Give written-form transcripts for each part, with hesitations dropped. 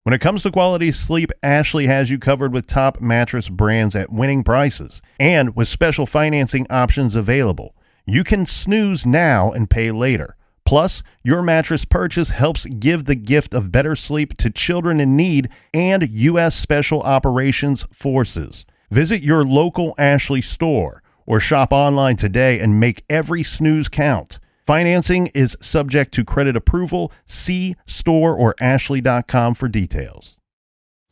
When it comes to quality sleep, Ashley has you covered with top mattress brands at winning prices and with special financing options available. You can snooze now and pay later. Plus, your mattress purchase helps give the gift of better sleep to children in need and U.S. Special Operations Forces. Visit your local Ashley store or shop online today and make every snooze count. Financing is subject to credit approval. See store or ashley.com for details.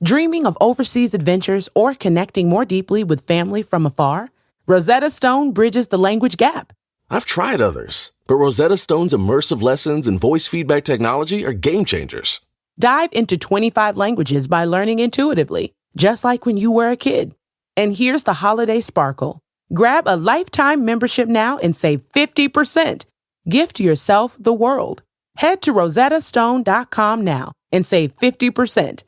Dreaming of overseas adventures or connecting more deeply with family from afar? Rosetta Stone bridges the language gap. I've tried others, but Rosetta Stone's immersive lessons and voice feedback technology are game changers. Dive into 25 languages by learning intuitively, just like when you were a kid. And here's the holiday sparkle. Grab a lifetime membership now and save 50%. Gift yourself the world. Head to rosettastone.com now and save 50%.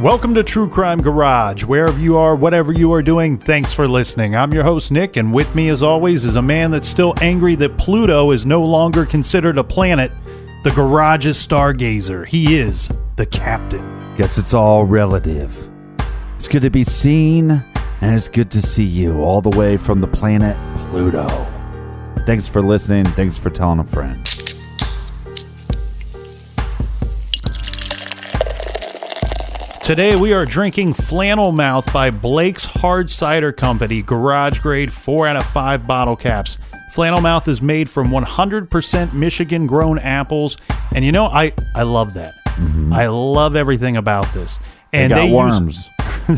Welcome to True Crime Garage. Wherever you are, whatever you are doing, thanks for listening. I'm your host, Nick, and with me, as always, is a man that's still angry that Pluto is no longer considered a planet, the Garage's stargazer. He is the captain. Guess it's all relative. It's good to be seen, and it's good to see you all the way from the planet Pluto. Thanks for listening. Thanks for telling a friend. Today we are drinking Flannel Mouth by Blake's Hard Cider Company, garage grade 4 out of 5 bottle caps. Flannel Mouth is made from 100% Michigan grown apples, and you know, I love that. Mm-hmm. I love everything about this. And they got worms.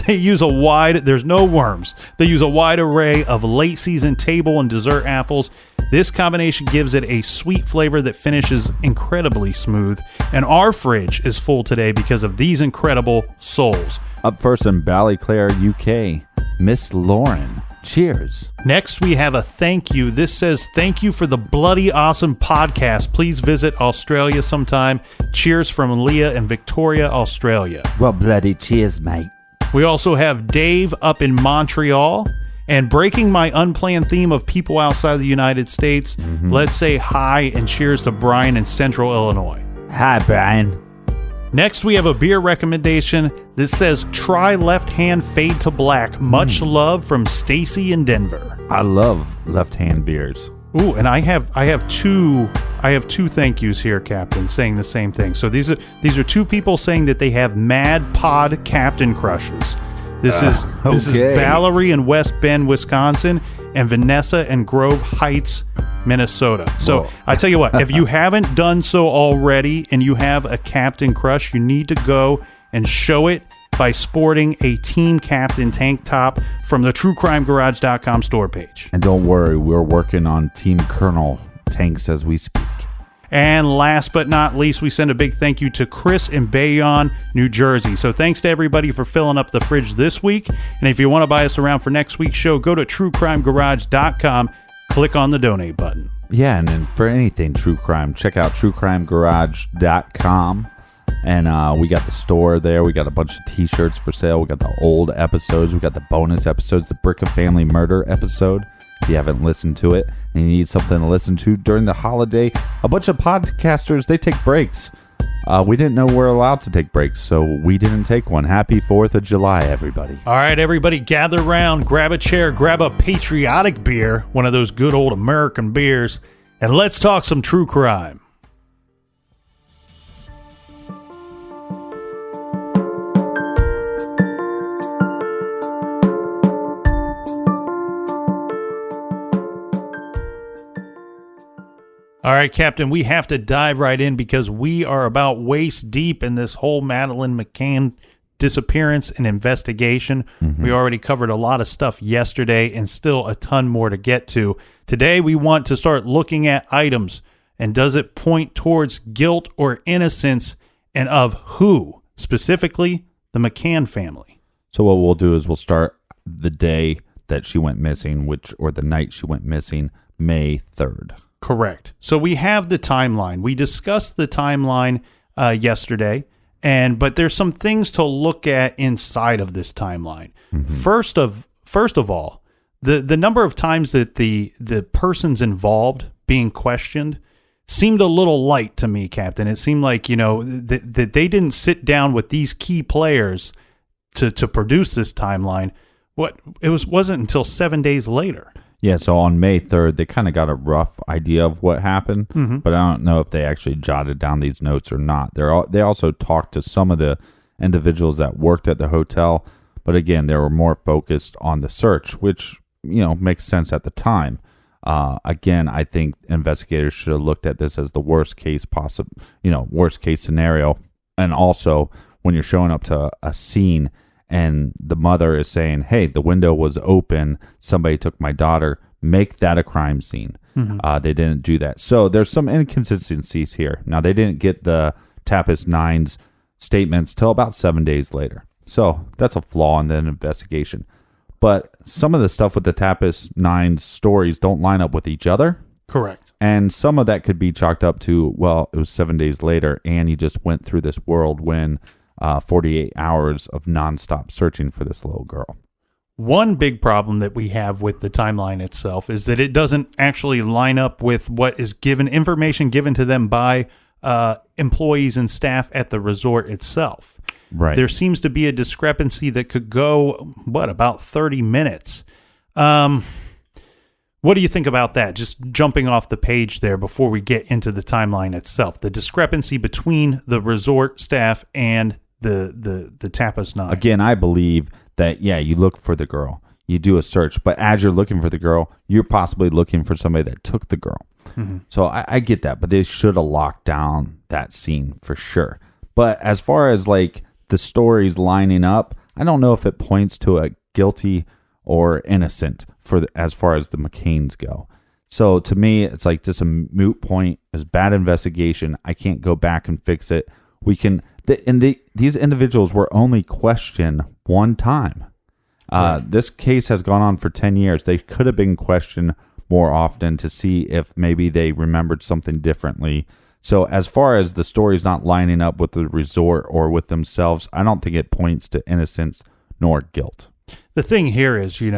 They use a wide, there's no worms. They use a wide array of late season table and dessert apples. This combination gives it a sweet flavor that finishes incredibly smooth. And our fridge is full today because of these incredible souls. Up first in Ballyclare, UK, Miss Lauren. Cheers. Next, we have a thank you. This says, thank you for the bloody awesome podcast. Please visit Australia sometime. Cheers from Leah in Victoria, Australia. Well, bloody cheers, mate. We also have Dave up in Montreal. And breaking my unplanned theme of people outside the United States, let's say hi and cheers to Brian in Central Illinois. Hi, Brian. Next, we have a beer recommendation that says, try Left Hand Fade to Black. Much love from Stacy in Denver. I love left-hand beers. Ooh, and I have two thank yous here, Captain, saying the same thing. So these are two people saying that they have Mad Pod Captain crushes. This is Valerie in West Bend, Wisconsin, and Vanessa in Grove Heights, Minnesota. So I tell you what, if you haven't done so already and you have a captain crush, you need to go and show it by sporting a Team Captain tank top from the TrueCrimeGarage.com store page. And don't worry, we're working on Team Colonel tanks as we speak. And last but not least, we send a big thank you to Chris in Bayonne, New Jersey. So thanks to everybody for filling up the fridge this week. And if you want to buy us around for next week's show, go to TrueCrimeGarage.com, click on the donate button. Yeah, and then for anything True Crime, check out TrueCrimeGarage.com. And we got the store there. We got a bunch of t-shirts for sale. We got the old episodes. We got the bonus episodes, the Brick of Family Murder episode. If you haven't listened to it and you need something to listen to during the holiday, a bunch of podcasters, they take breaks. We didn't know we're allowed to take breaks, so we didn't take one. Happy 4th of July, everybody. All right, everybody, gather around, grab a chair, grab a patriotic beer, one of those good old American beers, and let's talk some true crime. All right, Captain, we have to dive right in because we are about waist deep in this whole Madeleine McCann disappearance and investigation. We already covered a lot of stuff yesterday and still a ton more to get to. Today, we want to start looking at items, and does it point towards guilt or innocence, and of who? Specifically, the McCann family. So what we'll do is we'll start the day that she went missing, or the night she went missing, May 3rd. Correct. So we have the timeline. We discussed the timeline yesterday, but there's some things to look at inside of this timeline. First of all, the number of times that the persons involved being questioned seemed a little light to me, Captain. It seemed like, that they didn't sit down with these key players to produce this timeline. Wasn't until 7 days later. Yeah, so on May 3rd, they kind of got a rough idea of what happened, but I don't know if they actually jotted down these notes or not. They also talked to some of the individuals that worked at the hotel, but again, they were more focused on the search, which, makes sense at the time. Again, I think investigators should have looked at this as the worst case scenario. And also, when you're showing up to a scene and the mother is saying, hey, the window was open, somebody took my daughter, make that a crime scene. They didn't do that. So there's some inconsistencies here. Now, they didn't get the Tapas 9's statements till about 7 days later. So that's a flaw in the investigation. But some of the stuff with the Tapas 9's stories don't line up with each other. Correct. And some of that could be chalked up to, well, it was 7 days later, and he just went through this whirlwind 48 hours of nonstop searching for this little girl. One big problem that we have with the timeline itself is that it doesn't actually line up with what is information given to them by employees and staff at the resort itself. Right. There seems to be a discrepancy that could go, about 30 minutes. What do you think about that? Just jumping off the page there before we get into the timeline itself. The discrepancy between the resort staff and the Tapas 9. Again, I believe that, you look for the girl. You do a search. But as you're looking for the girl, you're possibly looking for somebody that took the girl. So I get that. But they should have locked down that scene for sure. But as far as the stories lining up, I don't know if it points to a guilty or innocent as far as the McCanns go. So to me, it's just a moot point. It's bad investigation. I can't go back and fix it. These individuals were only questioned one time. Right. This case has gone on for 10 years. They could have been questioned more often to see if maybe they remembered something differently. So as far as the story's not lining up with the resort or with themselves, I don't think it points to innocence nor guilt. The thing here is, I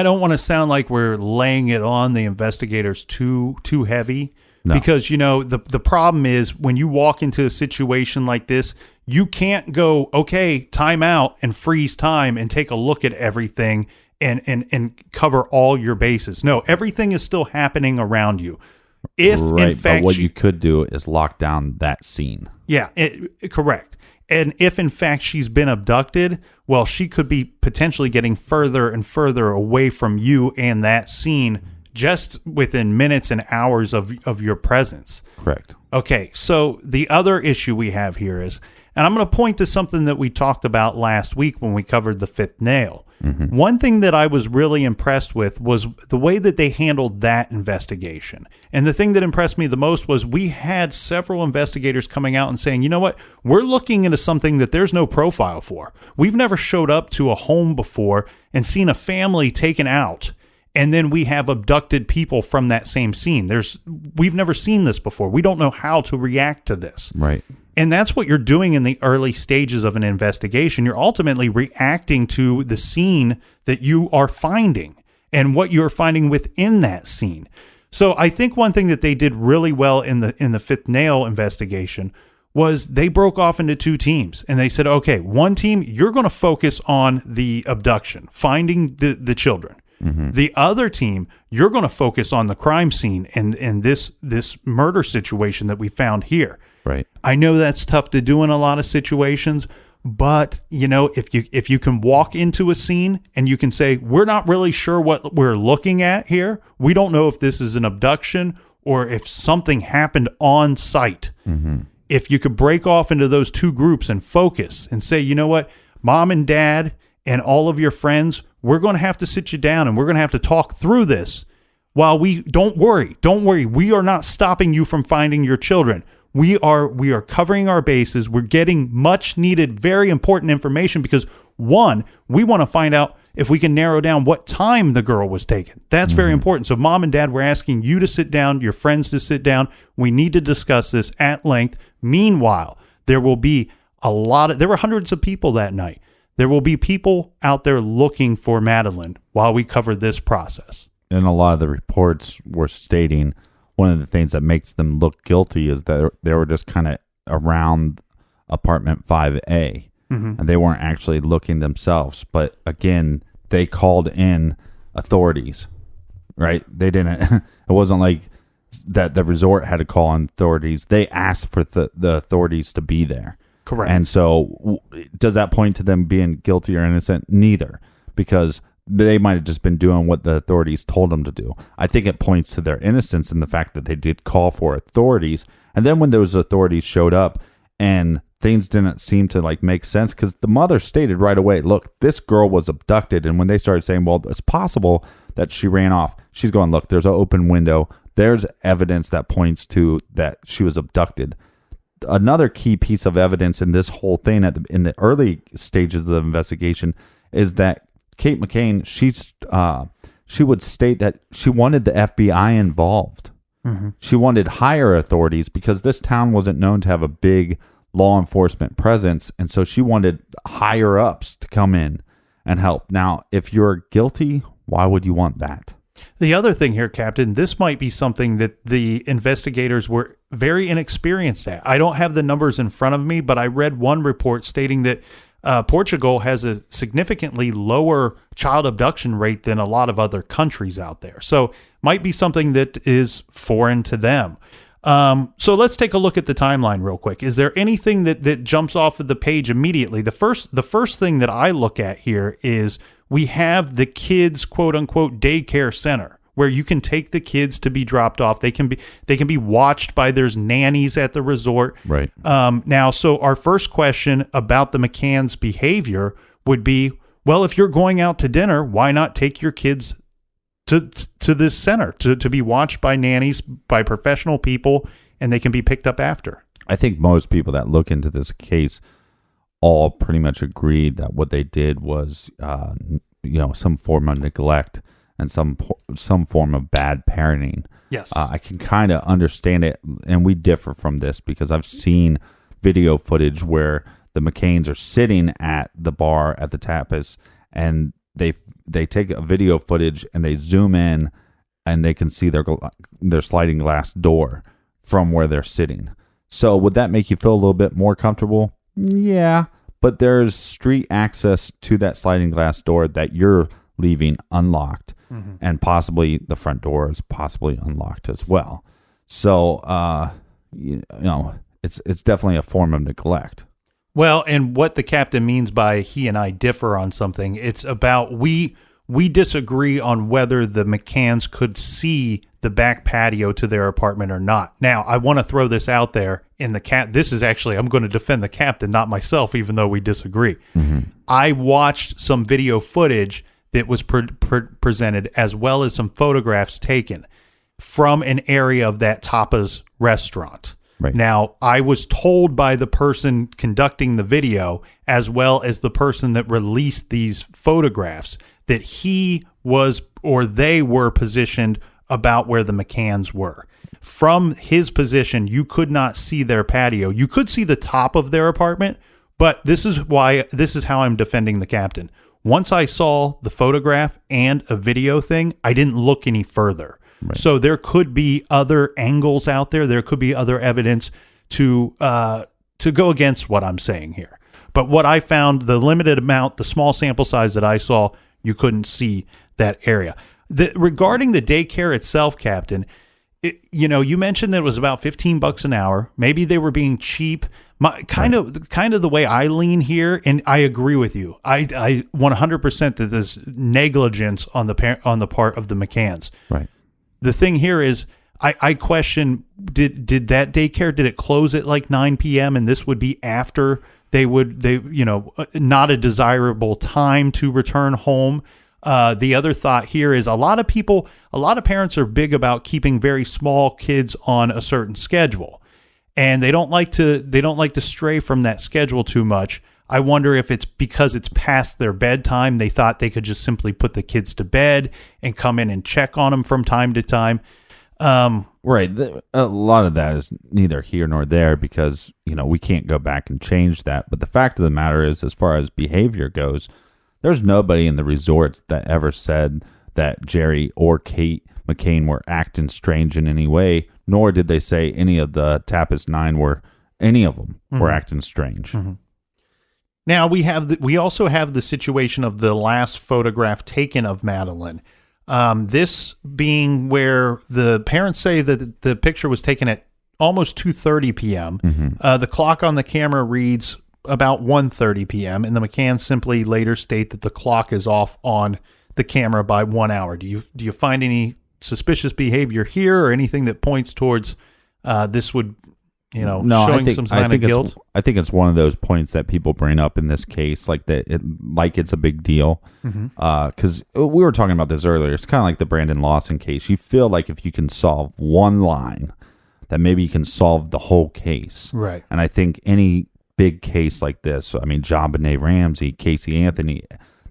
don't want to sound like we're laying it on the investigators too heavy. No. Because, the problem is when you walk into a situation like this, you can't go, okay, time out and freeze time and take a look at everything and cover all your bases. No, everything is still happening around you. If right, in fact, but what you could do is lock down that scene. Yeah, correct. And if in fact she's been abducted, well, she could be potentially getting further and further away from you and that scene just within minutes and hours of your presence. Correct. Okay, so the other issue we have here is, and I'm going to point to something that we talked about last week when we covered the fifth nail. One thing that I was really impressed with was the way that they handled that investigation. And the thing that impressed me the most was we had several investigators coming out and saying, you know what, we're looking into something that there's no profile for. We've never showed up to a home before and seen a family taken out, and then we have abducted people from that same scene. We've never seen this before. We don't know how to react to this. Right. And that's what you're doing in the early stages of an investigation. You're ultimately reacting to the scene that you are finding and what you're finding within that scene. So I think one thing that they did really well in the fifth nail investigation was they broke off into two teams. And they said, okay, one team, you're going to focus on the abduction, finding the children. The other team, you're going to focus on the crime scene and this murder situation that we found here. Right. I know that's tough to do in a lot of situations, but if you can walk into a scene and you can say, we're not really sure what we're looking at here. We don't know if this is an abduction or if something happened on site. if you could break off into those two groups and focus and say, you know what, mom and dad and all of your friends, we're going to have to sit you down and we're going to have to talk through this. While don't worry. We are not stopping you from finding your children. We are covering our bases. We're getting much needed, very important information because, one, we want to find out if we can narrow down what time the girl was taken. That's very important. So mom and dad, we're asking you to sit down, your friends to sit down. We need to discuss this at length. Meanwhile, there will be there were hundreds of people that night. There will be people out there looking for Madeleine while we cover this process. And a lot of the reports were stating one of the things that makes them look guilty is that they were just kind of around apartment 5A, and they weren't actually looking themselves. But again, they called in authorities, right? They didn't. It wasn't like that the resort had to call in authorities. They asked for the authorities to be there. Correct. And so does that point to them being guilty or innocent? Neither, because they might have just been doing what the authorities told them to do. I think it points to their innocence in the fact that they did call for authorities. And then when those authorities showed up and things didn't seem to like make sense, because the mother stated right away, look, this girl was abducted. And when they started saying, well, it's possible that she ran off, she's going, look, there's an open window. There's evidence that points to that she was abducted. Another key piece of evidence in this whole thing in the early stages of the investigation is that Kate McCann, she would state that she wanted the FBI involved. She wanted higher authorities because this town wasn't known to have a big law enforcement presence, and so she wanted higher ups to come in and help. Now, if you're guilty, why would you want that? The other thing here, Captain, this might be something that the investigators were very inexperienced at. I don't have the numbers in front of me, but I read one report stating that Portugal has a significantly lower child abduction rate than a lot of other countries out there. So might be something that is foreign to them. So let's take a look at the timeline real quick. Is there anything that jumps off of the page immediately? The first thing that I look at here is we have the kids' quote unquote daycare center where you can take the kids to be dropped off. They can be watched by there's nannies at the resort. Right. Now, so our first question about the McCann's behavior would be, well, if you're going out to dinner, why not take your kids to this center to be watched by nannies, by professional people, and they can be picked up after? I think most people that look into this case all pretty much agreed that what they did was, some form of neglect and some form of bad parenting. Yes. I can kind of understand it, and we differ from this because I've seen video footage where the McCanns are sitting at the bar at the tapas, and they take a video footage and they zoom in, and they can see their sliding glass door from where they're sitting. So would that make you feel a little bit more comfortable? Yeah, but there's street access to that sliding glass door that you're leaving unlocked. And possibly the front door is possibly unlocked as well. So, it's definitely a form of neglect. Well, and what the captain means by he and I differ on something, it's about we disagree on whether the McCanns could see the back patio to their apartment or not. Now, I want to throw this out there this is actually, I'm going to defend the captain, not myself, even though we disagree. I watched some video footage that was presented, as well as some photographs taken from an area of that tapas restaurant. Right. Now, I was told by the person conducting the video, as well as the person that released these photographs, that he was or they were positioned about where the McCanns were. From his position, you could not see their patio. You could see the top of their apartment, but this is how I'm defending the captain. Once I saw the photograph and a video thing, I didn't look any further. Right. So there could be other angles out there. There could be other evidence to go against what I'm saying here. But what I found, the limited amount, the small sample size that I saw, you couldn't see that area. Regarding the daycare itself, Captain, you mentioned that it was about $15 an hour. Maybe they were being cheap. Kind of the way I lean here, and I agree with you. I 100% that there's negligence on the part of the McCanns. Right. The thing here is, I question, did that daycare, did it close at like 9 p.m. and this would be after not a desirable time to return home? The other thought here is a lot of parents are big about keeping very small kids on a certain schedule, and they don't like to stray from that schedule too much. I wonder if it's because it's past their bedtime. They thought they could just simply put the kids to bed and come in and check on them from time to time. Right. A lot of that is neither here nor there because, we can't go back and change that. But the fact of the matter is, as far as behavior goes, there's nobody in the resort that ever said that Jerry or Kate McCann were acting strange in any way, nor did they say any of the Tapas 9 were acting strange. Mm-hmm. Now we also have the situation of the last photograph taken of Madeleine. This being where the parents say that the picture was taken at almost 2:30 p.m. Mm-hmm. The clock on the camera reads about 1:30 p.m. and the McCanns simply later state that the clock is off on the camera by 1 hour. Do you find any suspicious behavior here or anything that points towards this would showing some sign of guilt? I think it's one of those points that people bring up in this case, like it's a big deal. Because we were talking about this earlier. It's kind of like the Brandon Lawson case. You feel like if you can solve one line, that maybe you can solve the whole case. Right. And I think any big case like this, I mean, JonBenet Ramsey, Casey Anthony,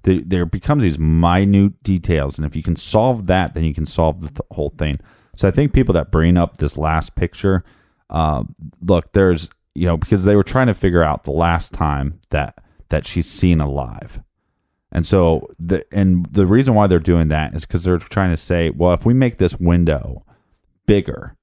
there becomes these minute details. And if you can solve that, then you can solve the whole thing. So I think people that bring up this last picture, look, there's, because they were trying to figure out the last time that she's seen alive. And so the reason why they're doing that is because they're trying to say, well, if we make this window bigger,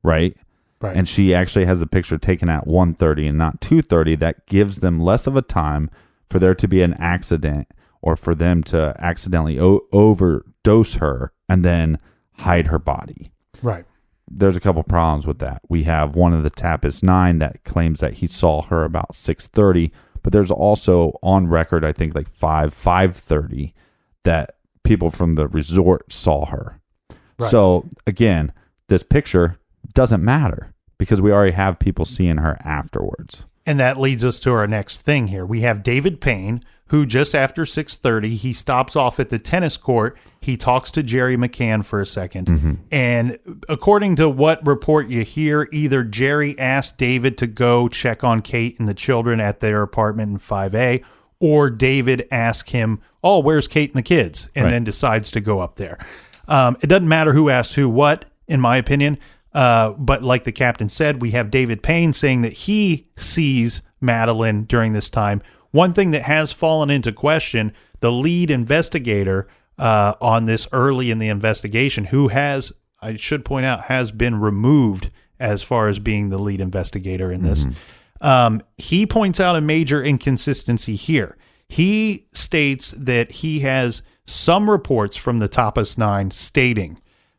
right? Right. And she actually has a picture taken at 1:30 and not 2:30, that gives them less of a time for there to be an accident or for them to accidentally overdose her and then hide her body. Right. There's a couple problems with that. We have one of the Tapas 9 that claims that he saw her about 6:30, but there's also on record, I think like 5:30 that people from the resort saw her. Right. So again, this picture doesn't matter because we already have people seeing her afterwards. And that leads us to our next thing here. We have David Payne, who just after 6:30, he stops off at the tennis court. He talks to Jerry McCann for a second. Mm-hmm. And according to what report you hear, either Jerry asked David to go check on Kate and the children at their apartment in 5A, or David asked him, oh, where's Kate and the kids? And then decides to go up there. It doesn't matter who asked who what, in my opinion. But like the captain said, we have David Payne saying that he sees Madeleine during this time. One thing that has fallen into question, the lead investigator on this early in the investigation, who has, I should point out, has been removed as far as being the lead investigator in this. Mm-hmm. He points out a major inconsistency here. He states that he has some reports from the Tapas 9 stating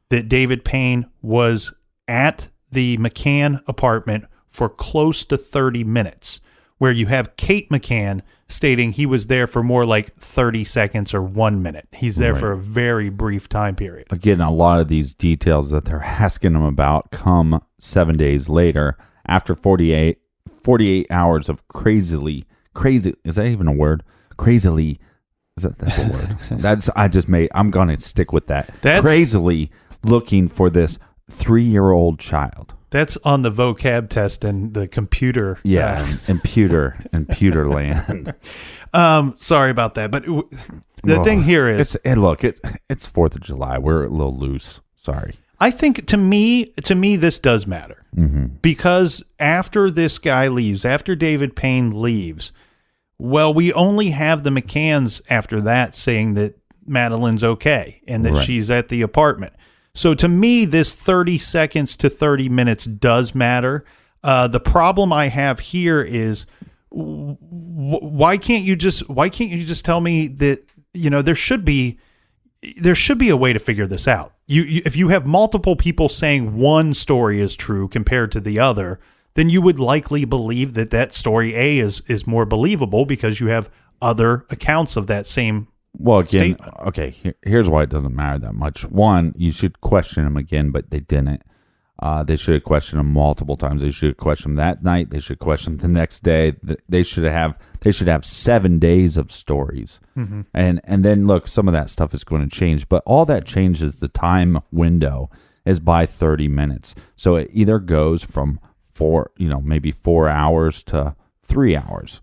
that David Payne was at the McCann apartment for close to 30 minutes, where you have Kate McCann stating he was there for more like 30 seconds or 1 minute. He's there for a very brief time period. Again, a lot of these details that they're asking him about come 7 days later after 48 hours of crazy, is that even a word? Crazily, that's a word. I'm going to stick with that. Crazily looking for this 3-year-old child. That's on the vocab test and the computer. Yeah, and pewter land. Sorry about that, but the thing here is, it's 4th of July. We're a little loose. Sorry. I think to me, this does matter because after this guy leaves, after David Payne leaves, well, we only have the McCanns after that saying that Madeleine's okay and that she's at the apartment. So to me, this 30 seconds to 30 minutes does matter. The problem I have here is why can't you just tell me that, there should be a way to figure this out. If you have multiple people saying one story is true compared to the other, then you would likely believe that story A is more believable because you have other accounts of that same. Well, again, okay, here's why it doesn't matter that much. One, you should question them again, but they didn't. They should have questioned him multiple times. They should have questioned him that night. They should have questioned him the next day. They should have 7 days of stories. Mm-hmm. And then look, some of that stuff is going to change, but all that changes, the time window is by 30 minutes. So it either goes from maybe 4 hours to 3 hours.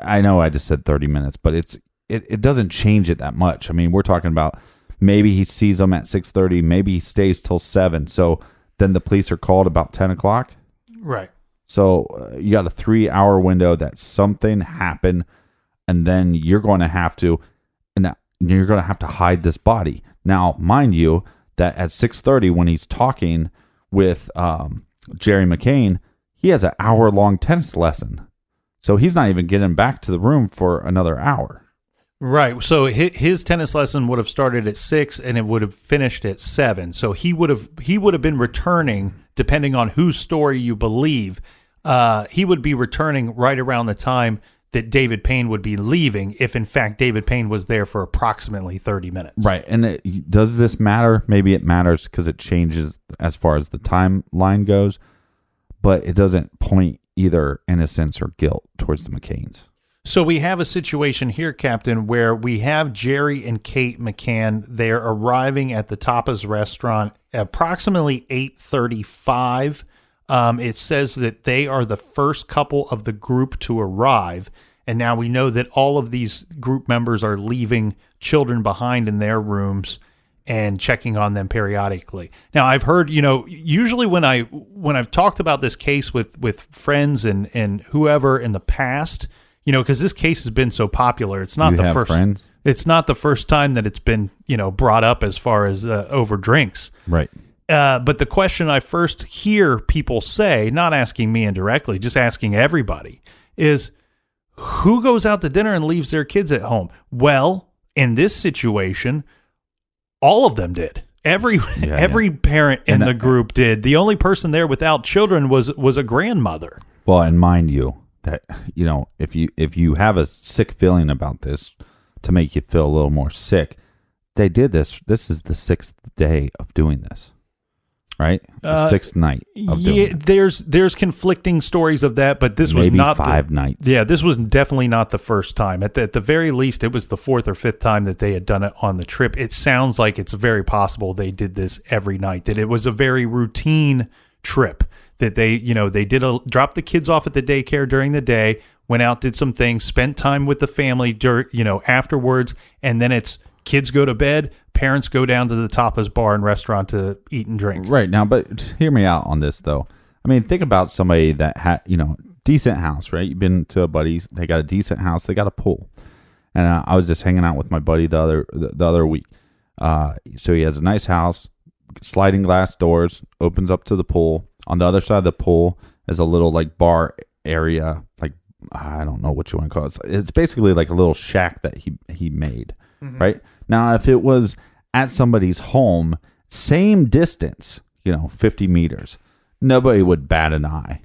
I know I just said 30 minutes, but it doesn't change it that much. I mean, we're talking about maybe he sees them at 6:30, maybe he stays till 7. So then the police are called about 10 o'clock. Right. So you got a 3 hour window that something happened, and then you're going to have to hide this body. Now, mind you, that at 6:30 when he's talking with Jerry McCann, he has an hour-long tennis lesson. So he's not even getting back to the room for another hour. Right. So his tennis lesson would have started at 6 and it would have finished at 7. So he would have been returning, depending on whose story you believe, he would be returning right around the time that David Payne would be leaving, if in fact David Payne was there for approximately 30 minutes. Right. And does this matter? Maybe it matters because it changes as far as the timeline goes, but it doesn't point either innocence or guilt towards the McCanns. So we have a situation here, Captain, where we have Jerry and Kate McCann. They're arriving at the Tapas restaurant at approximately 8:35. It says that they are the first couple of the group to arrive. And now we know that all of these group members are leaving children behind in their rooms and checking on them periodically. Now, I've heard, usually when I've talked about this case with friends and whoever in the past, because this case has been so popular, it's not the first. Friends? It's not the first time that it's been, brought up as far as over drinks. Right. But the question I first hear people say, not asking me indirectly, just asking everybody, is who goes out to dinner and leaves their kids at home? Well, in this situation, all of them did. Every parent in the group did. The only person there without children was a grandmother. Well, and mind you, that if you have a sick feeling about this to make you feel a little more sick, they did this. This is the 6th day of doing this. Right? The 6th night of doing it. There's conflicting stories of that, but this was not 5 nights. Yeah, this was definitely not the first time. At the very least, it was the 4th or 5th time that they had done it on the trip. It sounds like it's very possible they did this every night, that it was a very routine trip, that they dropped the kids off at the daycare during the day, went out, did some things, spent time with the family afterwards, and then it's kids go to bed, parents go down to the Tapas bar and restaurant to eat and drink. Right. Now, but hear me out on this, though. I mean, think about somebody that had, decent house, right? You've been to a buddy's, they got a decent house, they got a pool. And I was just hanging out with my buddy the other week. So he has a nice house, sliding glass doors, opens up to the pool. On the other side of the pool is a little bar area, I don't know what you want to call it. It's basically like a little shack that he made, right? Now, if it was at somebody's home, same distance, 50 meters, nobody would bat an eye.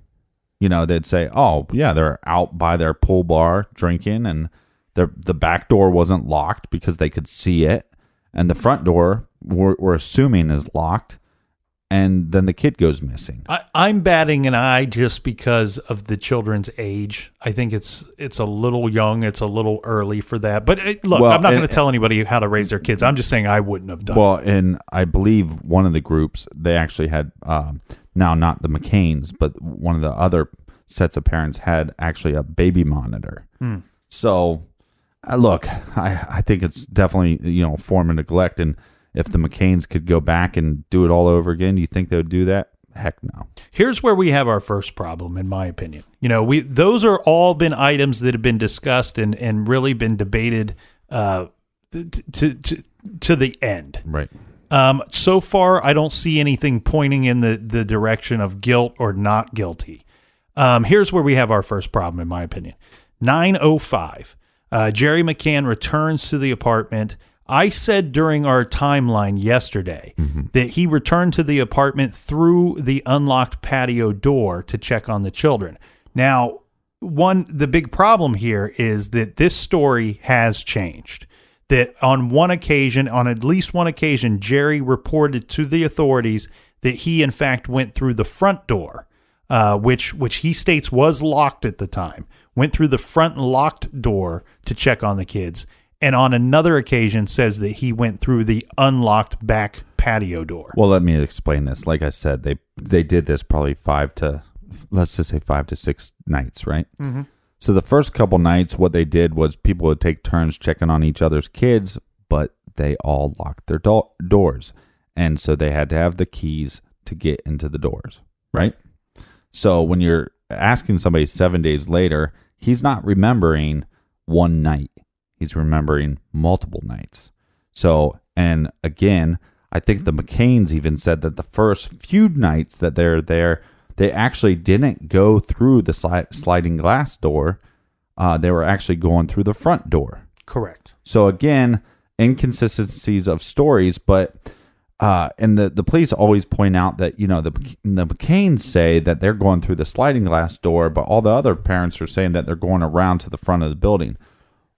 They'd say, oh, yeah, they're out by their pool bar drinking, and the back door wasn't locked because they could see it, and the front door, we're assuming, is locked. And then the kid goes missing. I'm batting an eye just because of the children's age. I think it's a little young. It's a little early for that. But I'm not going to tell anybody how to raise their kids. I'm just saying I wouldn't have done it. Well, and I believe one of the groups, they actually had, now not the McCanns, but one of the other sets of parents had actually a baby monitor. So, look, I think it's definitely, a form of neglect. And if the McCanns could go back and do it all over again, do you think they would do that? Heck no. Here's where we have our first problem, in my opinion. Those are all been items that have been discussed and really been debated to the end. Right. So far, I don't see anything pointing in the direction of guilt or not guilty. Here's where we have our first problem, in my opinion. 9:05. Jerry McCann returns to the apartment. I said during our timeline yesterday that he returned to the apartment through the unlocked patio door to check on the children. Now, the big problem here is that this story has changed. That on at least one occasion, Jerry reported to the authorities that he in fact went through the front door, which he states was locked at the time. Went through the front locked door to check on the kids, and on another occasion says that he went through the unlocked back patio door. Well, let me explain this. Like I said, they did this probably 5 to 6 nights, right? Mm-hmm. So the first couple nights, what they did was people would take turns checking on each other's kids, but they all locked their doors. And so they had to have the keys to get into the doors, right? So when you're asking somebody 7 days later, he's not remembering one night. He's remembering multiple nights. So, and again, I think the McCanns even said that the first few nights that they're there, they actually didn't go through the sliding glass door. They were actually going through the front door. Correct. So again, inconsistencies of stories, but and the police always point out that, you know, the McCanns say that they're going through the sliding glass door, but all the other parents are saying that they're going around to the front of the building.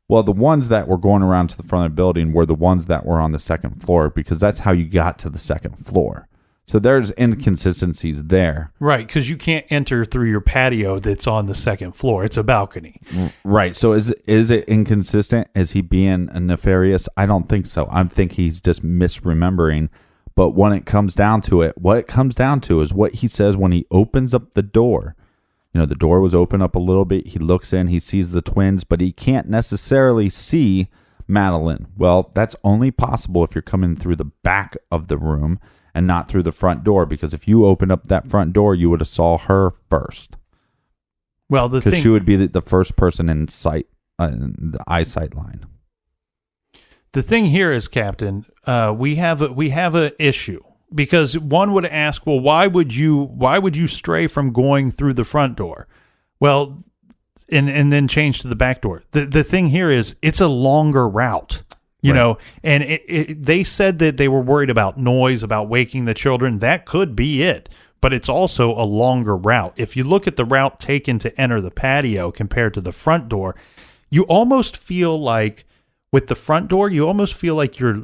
Well, the ones that were going around to the front of the building were the ones that were on the second floor, because that's how you got to the second floor. So there's inconsistencies there. Right, because you can't enter through your patio that's on the second floor. It's a balcony. Right. So is it inconsistent? Is he being nefarious? I don't think so. I think he's just misremembering. But when it comes down to it, what it comes down to is what he says when he opens up the door. You know, the door was open up a little bit. He looks in, he sees the twins, but he can't necessarily see Madeleine. Well, that's only possible if you're coming through the back of the room and not through the front door, because if you open up that front door, you would have saw her first. Well, because she would be the first person in sight, the eyesight line. The thing here is, Captain, we have an issue. Because one would ask, well, why would you stray from going through the front door? Well, and then change to the back door. The thing here is it's a longer route, you know, and they said that they were worried about noise, about waking the children. That could be it, but it's also a longer route. If you look at the route taken to enter the patio compared to the front door, you almost feel like with the front door, you almost feel like you're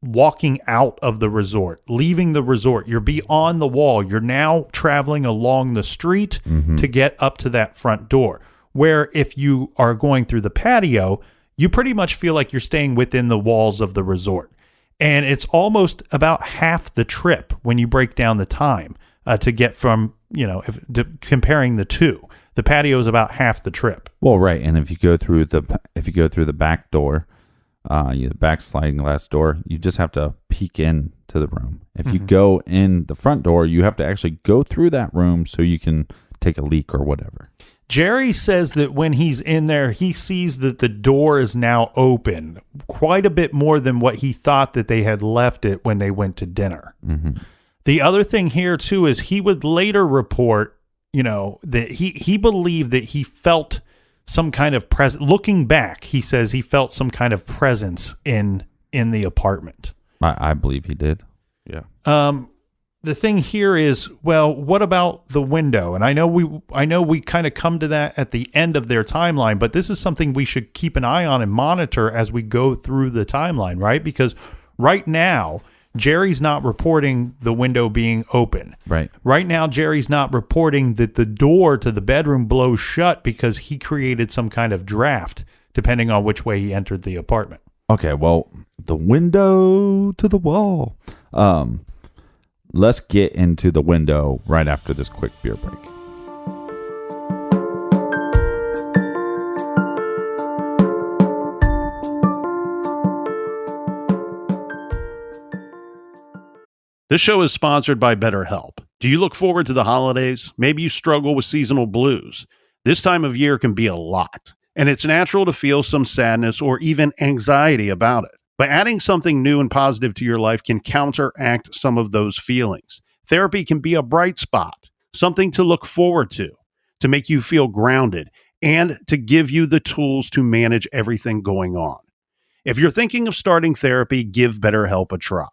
walking out of the resort, leaving the resort. You're beyond the wall. You're now traveling along the street to get up to that front door. Where if you are going through the patio, you pretty much feel like you're staying within the walls of the resort. And it's almost about half the trip when you break down the time to get from, you know, comparing the two. The patio is about half the trip. Well, right. And if you go through the back door, the back sliding glass door, you just have to peek in to the room. If you go in the front door, you have to actually go through that room so you can take a leak or whatever. Jerry says that when he's in there, he sees that the door is now open quite a bit more than what he thought that they had left it when they went to dinner. Mm-hmm. The other thing here, too, is he would later report, you know, that he believed that he felt some kind of presence. Looking back, he says he felt some kind of presence in the apartment. I believe he did. Yeah. The thing here is, well, what about the window? And I know we kind of come to that at the end of their timeline, but this is something we should keep an eye on and monitor as we go through the timeline, right? Because right now, Jerry's not reporting the window being open. Right. Right now, Jerry's not reporting that the door to the bedroom blows shut because he created some kind of draft, depending on which way he entered the apartment. Okay, well, the window to the wall. Let's get into the window right after this quick beer break. This show is sponsored by BetterHelp. Do you look forward to the holidays? Maybe you struggle with seasonal blues. This time of year can be a lot, and it's natural to feel some sadness or even anxiety about it. But adding something new and positive to your life can counteract some of those feelings. Therapy can be a bright spot, something to look forward to make you feel grounded, and to give you the tools to manage everything going on. If you're thinking of starting therapy, give BetterHelp a try.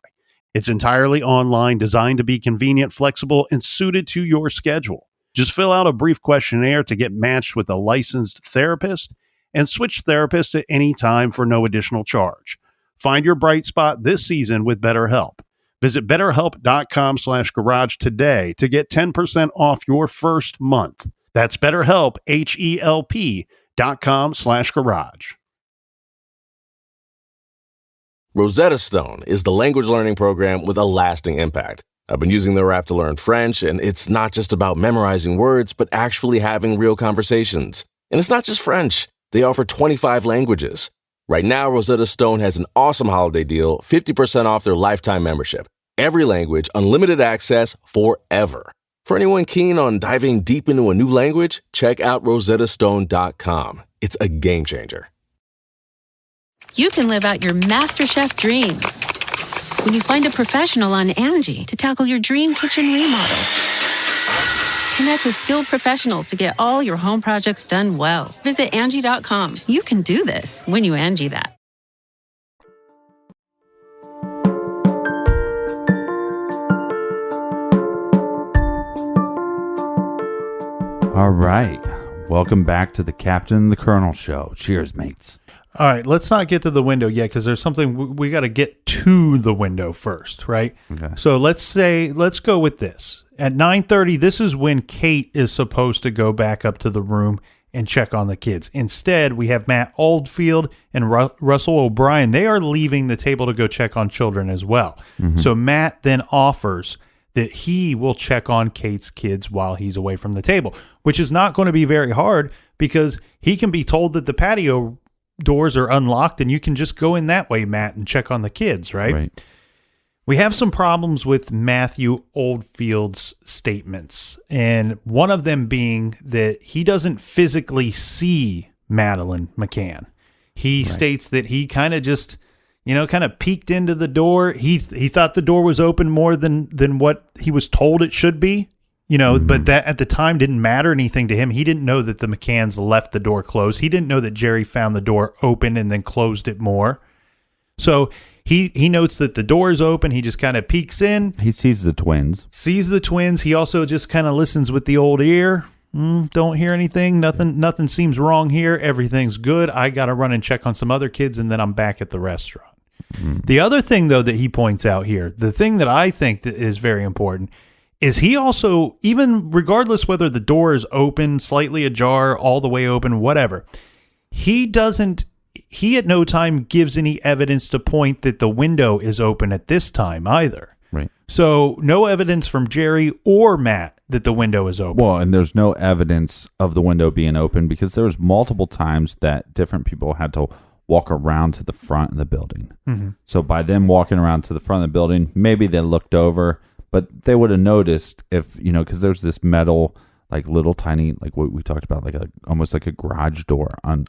It's entirely online, designed to be convenient, flexible, and suited to your schedule. Just fill out a brief questionnaire to get matched with a licensed therapist and switch therapists at any time for no additional charge. Find your bright spot this season with BetterHelp. Visit betterhelp.com/garage today to get 10% off your first month. That's BetterHelp, HELP.com/garage. Rosetta Stone is the language learning program with a lasting impact. I've been using their app to learn French, and it's not just about memorizing words, but actually having real conversations. And it's not just French. They offer 25 languages. Right now, Rosetta Stone has an awesome holiday deal, 50% off their lifetime membership. Every language, unlimited access forever. For anyone keen on diving deep into a new language, check out rosettastone.com. It's a game changer. You can live out your MasterChef dreams when you find a professional on Angie to tackle your dream kitchen remodel. Connect with skilled professionals to get all your home projects done well. Visit Angie.com. You can do this when you Angie that. All right. Welcome back to the Captain and the Colonel show. Cheers, mates. All right, let's not get to the window yet because there's something we got to get to the window first, right? Okay. So let's go with this. At 9:30, this is when Kate is supposed to go back up to the room and check on the kids. Instead, we have Matt Oldfield and Russell O'Brien. They are leaving the table to go check on children as well. Mm-hmm. So Matt then offers that he will check on Kate's kids while he's away from the table, which is not going to be very hard because he can be told that the patio doors are unlocked and you can just go in that way, Matt, and check on the kids, right? We have some problems with Matthew Oldfield's statements, and one of them being that he doesn't physically see Madeleine McCann. He states that he kind of just, kind of peeked into the door. He thought the door was open more than what he was told it should be. But that at the time didn't matter anything to him. He didn't know that the McCanns left the door closed. He didn't know that Jerry found the door open and then closed it more. So he notes that the door is open. He just kind of peeks in. He sees the twins. He also just kind of listens with the old ear. Don't hear anything. Nothing seems wrong here. Everything's good. I got to run and check on some other kids, and then I'm back at the restaurant. The other thing, though, that he points out here, the thing that I think that is very important, is he also, even regardless whether the door is open, slightly ajar, all the way open, whatever, he at no time gives any evidence to point that the window is open at this time either. Right. So no evidence from Jerry or Matt that the window is open. Well, and there's no evidence of the window being open because there was multiple times that different people had to walk around to the front of the building. Mm-hmm. So by them walking around to the front of the building, maybe they looked over, but they would have noticed if, because there's this metal, like little tiny, like what we talked about, like almost like a garage door on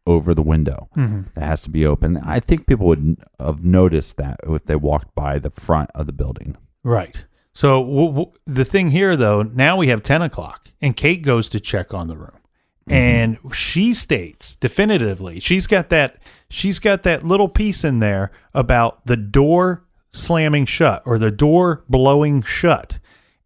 over the window that has to be open. I think people would have noticed that if they walked by the front of the building. Right. So the thing here, though, now we have 10 o'clock and Kate goes to check on the room. And she states definitively, she's got that little piece in there about the door slamming shut or the door blowing shut.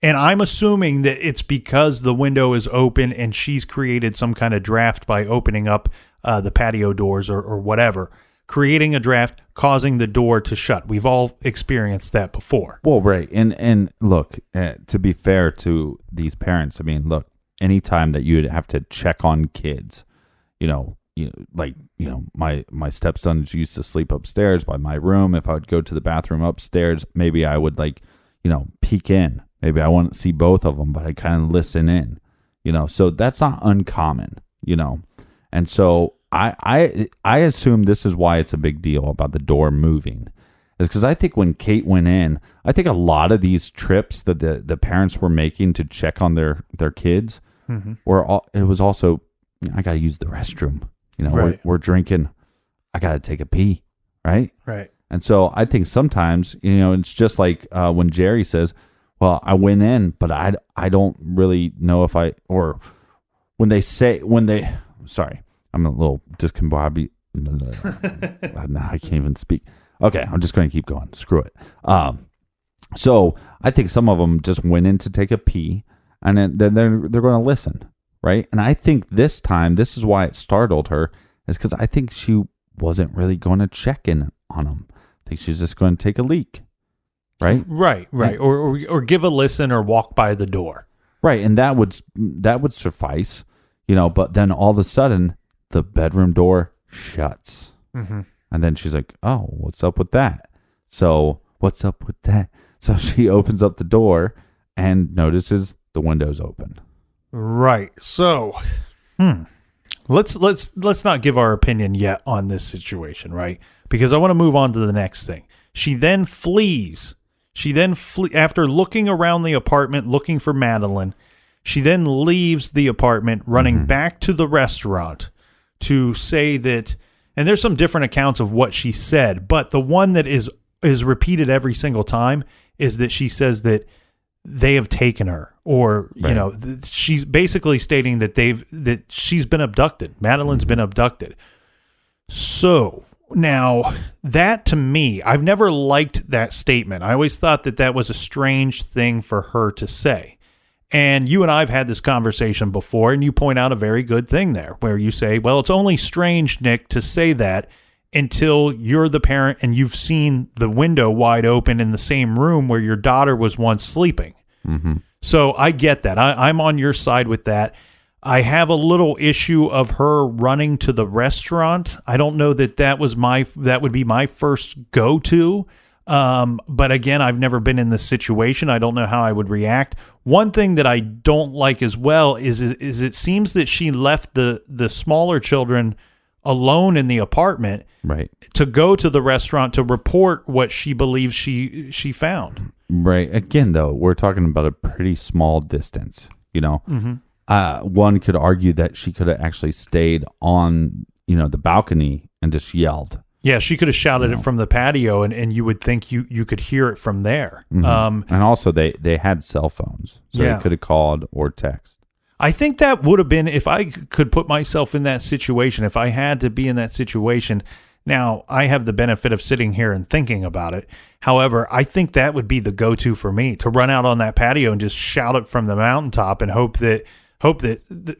And I'm assuming that it's because the window is open and she's created some kind of draft by opening up the patio doors or whatever, creating a draft, causing the door to shut. We've all experienced that before. Well, right. And look, to be fair to these parents, I mean, look, anytime that you'd have to check on kids, my stepsons used to sleep upstairs by my room. If I would go to the bathroom upstairs, maybe I would peek in. Maybe I wouldn't see both of them, but I kind of listen in, so that's not uncommon, And so I assume this is why it's a big deal about the door moving. Is because I think when Kate went in, I think a lot of these trips that the parents were making to check on their kids it was also, I got to use the restroom. Right. We're drinking. I got to take a pee. Right. Right. And so I think sometimes, it's just like when Jerry says, well, I went in, but I don't really know if or when they sorry, I'm a little discombobulated. I can't even speak. Okay. I'm just going to keep going. Screw it. So I think some of them just went in to take a pee. And then they're going to listen, right? And I think this time, this is why it startled her, is because I think she wasn't really going to check in on them. I think she's just going to take a leak. right? Right. Or give a listen or walk by the door. Right, and that would suffice, but then all of a sudden the bedroom door shuts. Mm-hmm. And then she's like, "Oh, what's up with that?" So she opens up the door and notices the window's open. Right. So, let's not give our opinion yet on this situation, right? Because I want to move on to the next thing. She then flees. After looking around the apartment looking for Madeleine. She then leaves the apartment, running back to the restaurant to say that. And there's some different accounts of what she said, but the one that is repeated every single time is that she says that they have taken her, or she's basically stating that she's been abducted. Madeleine's been abducted. So now that, to me, I've never liked that statement. I always thought that was a strange thing for her to say. And you and I have had this conversation before, and you point out a very good thing there, where you say, well, it's only strange, Nick, to say that until you're the parent and you've seen the window wide open in the same room where your daughter was once sleeping. Mm-hmm. So I get that. I'm on your side with that. I have a little issue of her running to the restaurant. I don't know that would be my first go-to. But again, I've never been in this situation. I don't know how I would react. One thing that I don't like as well is it seems that she left the smaller children alone in the apartment, right, to go to the restaurant to report what she believes she found. Right. Again, though, we're talking about a pretty small distance, Mm-hmm. One could argue that she could have actually stayed on, the balcony and just yelled. Yeah, she could have shouted it from the patio, and you would think you could hear it from there. Mm-hmm. And also, they had cell phones, so they could have called or text. I think that would have been, if I could put myself in that situation, if I had to be in that situation. Now, I have the benefit of sitting here and thinking about it. However, I think that would be the go-to for me, to run out on that patio and just shout it from the mountaintop and hope that the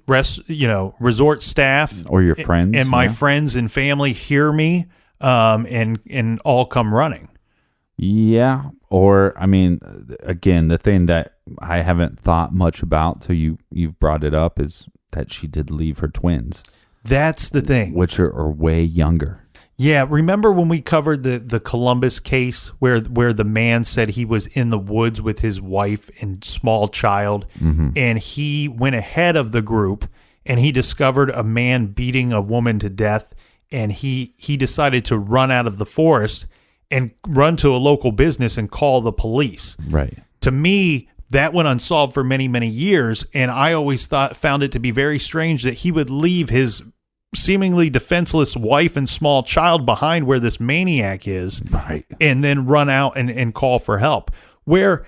resort staff or your friends and my friends and family hear me. And all come running. Yeah. Or, I mean, again, the thing that I haven't thought much about till you've brought it up is that she did leave her twins. That's the thing. Which are way younger. Yeah. Remember when we covered the Columbus case where the man said he was in the woods with his wife and small child, and he went ahead of the group and he discovered a man beating a woman to death. And he decided to run out of the forest and run to a local business and call the police. Right. To me, that went unsolved for many, many years. And I always found it to be very strange that he would leave his seemingly defenseless wife and small child behind where this maniac is. Right. And then run out and call for help. Where,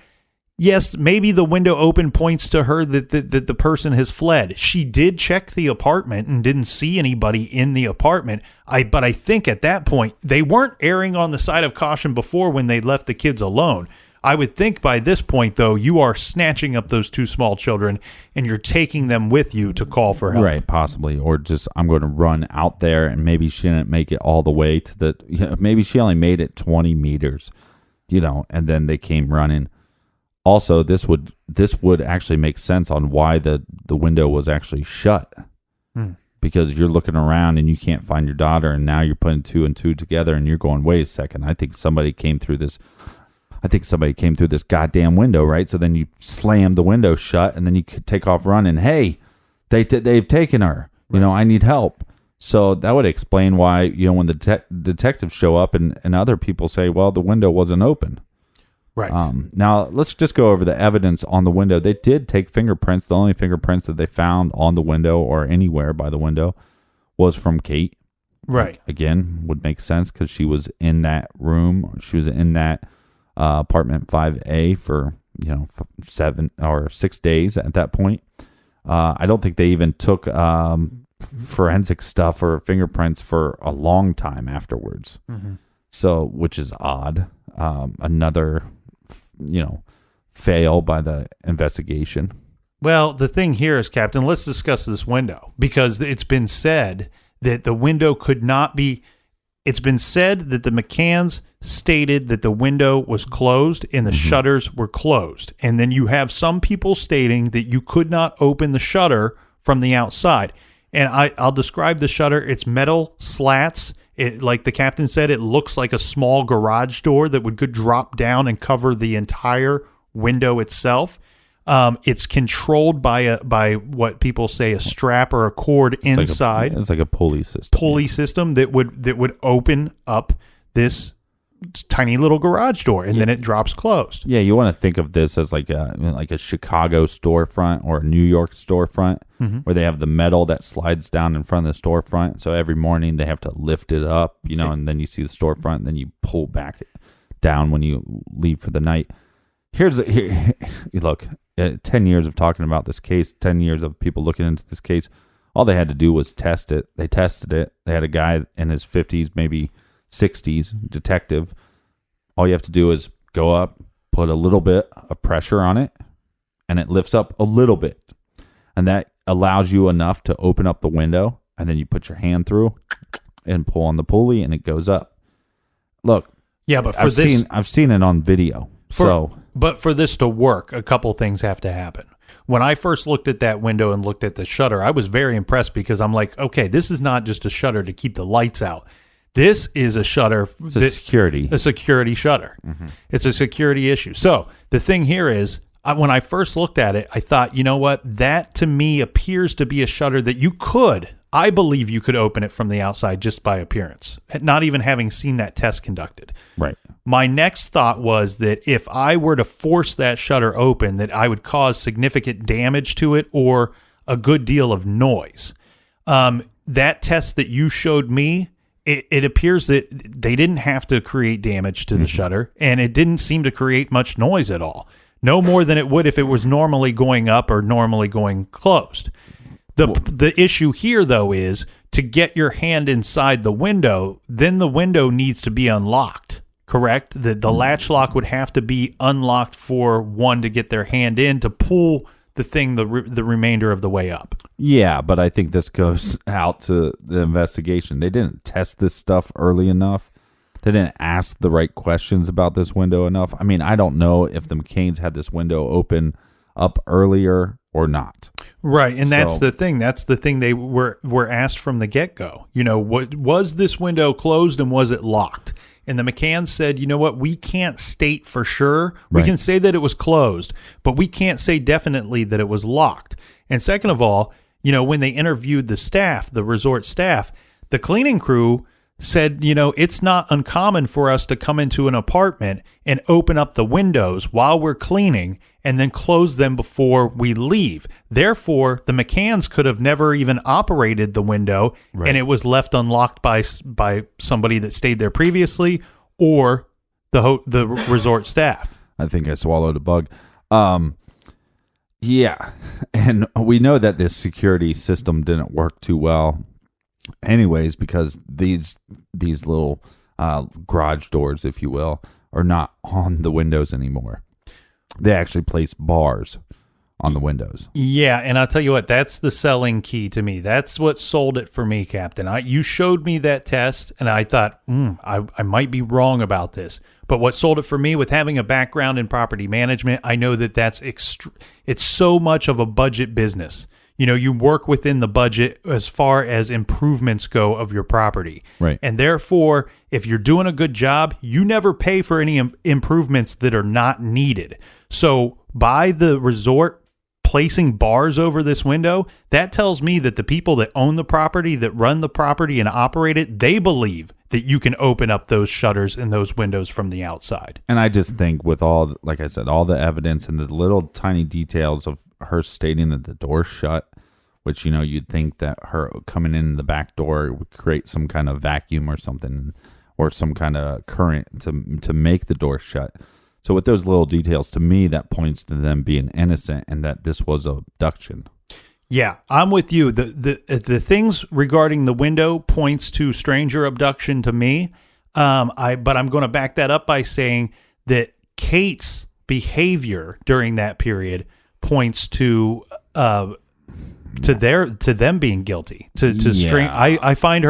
yes, maybe the window open points to her that the person has fled. She did check the apartment and didn't see anybody in the apartment. But I think at that point, they weren't erring on the side of caution before when they left the kids alone. I would think by this point, though, you are snatching up those two small children and you're taking them with you to call for help. Right, possibly. Or just, I'm going to run out there, and maybe she didn't make it all the way to maybe she only made it 20 meters, and then they came running. Also, this would actually make sense on why the window was actually shut. Because you're looking around and you can't find your daughter, and now you're putting two and two together and you're going, wait a second, I think somebody came through this goddamn window, right? So then you slam the window shut and then you could take off running. Hey, they've taken her. Right. I need help. So that would explain why, when the detectives show up and other people say, well, the window wasn't open. Right. Now, let's just go over the evidence on the window. They did take fingerprints. The only fingerprints that they found on the window or anywhere by the window was from Kate. Right. Again, would make sense because she was in that room. She was in that apartment 5A for 7 or 6 days at that point. I don't think they even took forensic stuff or fingerprints for a long time afterwards. Mm-hmm. So, which is odd. Another, fail by the investigation. Well, the thing here is, Captain, let's discuss this window, because it's been said that the window could not be, It's been said that the McCanns stated that the window was closed and the shutters were closed. And then you have some people stating that you could not open the shutter from the outside. And I'll describe the shutter. It's metal slats. It, like the captain said, it looks like a small garage door that could drop down and cover the entire window itself. It's controlled by what people say a strap or a cord inside. It's like a pulley system. That would open up this tiny little garage door, and then it drops closed. Yeah, you want to think of this as like a Chicago storefront or a New York storefront, where they have the metal that slides down in front of the storefront. So every morning they have to lift it up, and then you see the storefront, and then you pull back down when you leave for the night. Look, 10 years of talking about this case, 10 years of people looking into this case, all they had to do was test it. They tested it. They had a guy in his 50s, maybe 60s, detective. All you have to do is go up, put a little bit of pressure on it, and it lifts up a little bit. And that allows you enough to open up the window, and then you put your hand through and pull on the pulley, and it goes up. Look, yeah, but I've seen it on video. But for this to work, a couple things have to happen. When I first looked at that window and looked at the shutter, I was very impressed because I'm like, okay, this is not just a shutter to keep the lights out. This is a shutter. It's a security shutter. It's a security issue. So the thing here is, when I first looked at it, I thought, you know what? That to me appears to be a shutter that I believe you could open it from the outside just by appearance, not even having seen that test conducted. Right. My next thought was that if I were to force that shutter open, that I would cause significant damage to it or a good deal of noise. That test that you showed me, it appears that they didn't have to create damage to the shutter, and it didn't seem to create much noise at all. No more than it would if it was normally going up or normally going closed. The issue here, though, is to get your hand inside the window, then the window needs to be unlocked, correct? The latch lock would have to be unlocked for one to get their hand in to pull the thing the remainder of the way up. Yeah, but I think this goes out to the investigation. They didn't test this stuff early enough. They didn't ask the right questions about this window enough. I mean, I don't know if the McCanns had this window open up earlier or not. Right, and that's the thing. That's the thing they were asked from the get-go. What was this window closed and was it locked? And the McCanns said, you know what, we can't state for sure. We can say that it was closed, but we can't say definitely that it was locked. And second of all, when they interviewed the resort staff, the cleaning crew said, it's not uncommon for us to come into an apartment and open up the windows while we're cleaning and then close them before we leave. Therefore, the McCanns could have never even operated the window, and it was left unlocked by somebody that stayed there previously or the resort staff. I think I swallowed a bug. Yeah, and we know that this security system didn't work too well anyways, because these little garage doors, if you will, are not on the windows anymore. They actually place bars on the windows. Yeah, and I'll tell you what, that's the selling key to me. That's what sold it for me, Captain. You showed me that test, and I thought, I might be wrong about this. But what sold it for me, with having a background in property management, I know that it's so much of a budget business. You work within the budget as far as improvements go of your property. Right. And therefore, if you're doing a good job, you never pay for any improvements that are not needed. So by the resort placing bars over this window, that tells me that the people that own the property, that run the property and operate it, they believe that you can open up those shutters and those windows from the outside. And I just think with all, like I said, all the evidence and the little tiny details of her stating that the door's shut, which, you'd think that her coming in the back door would create some kind of vacuum or something, or some kind of current to make the door shut. So with those little details, to me, that points to them being innocent and that this was an abduction. Yeah, I'm with you. The things regarding the window points to stranger abduction to me. But I'm going to back that up by saying that Kate's behavior during that period points to to them being guilty, to strange. I find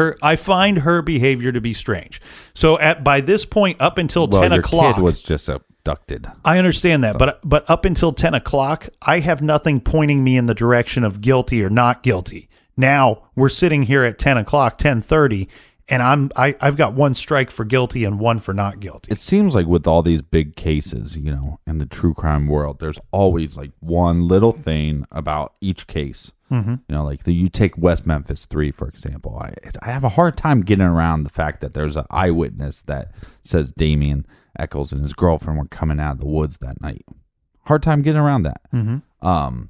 her behavior to be strange. So by this point, up until 10 o'clock, your kid was just abducted. I understand that, but up until 10 o'clock, I have nothing pointing me in the direction of guilty or not guilty. Now we're sitting here at 10 o'clock, 10:30, and I've got one strike for guilty and one for not guilty. It seems like with all these big cases, you know, in the true crime world, there's always like one little thing about each case. Mm-hmm. You know, like you take West Memphis 3, for example. I have a hard time getting around the fact that there's an eyewitness that says Damien Eccles and his girlfriend were coming out of the woods that night. Hard time getting around that. Mm-hmm.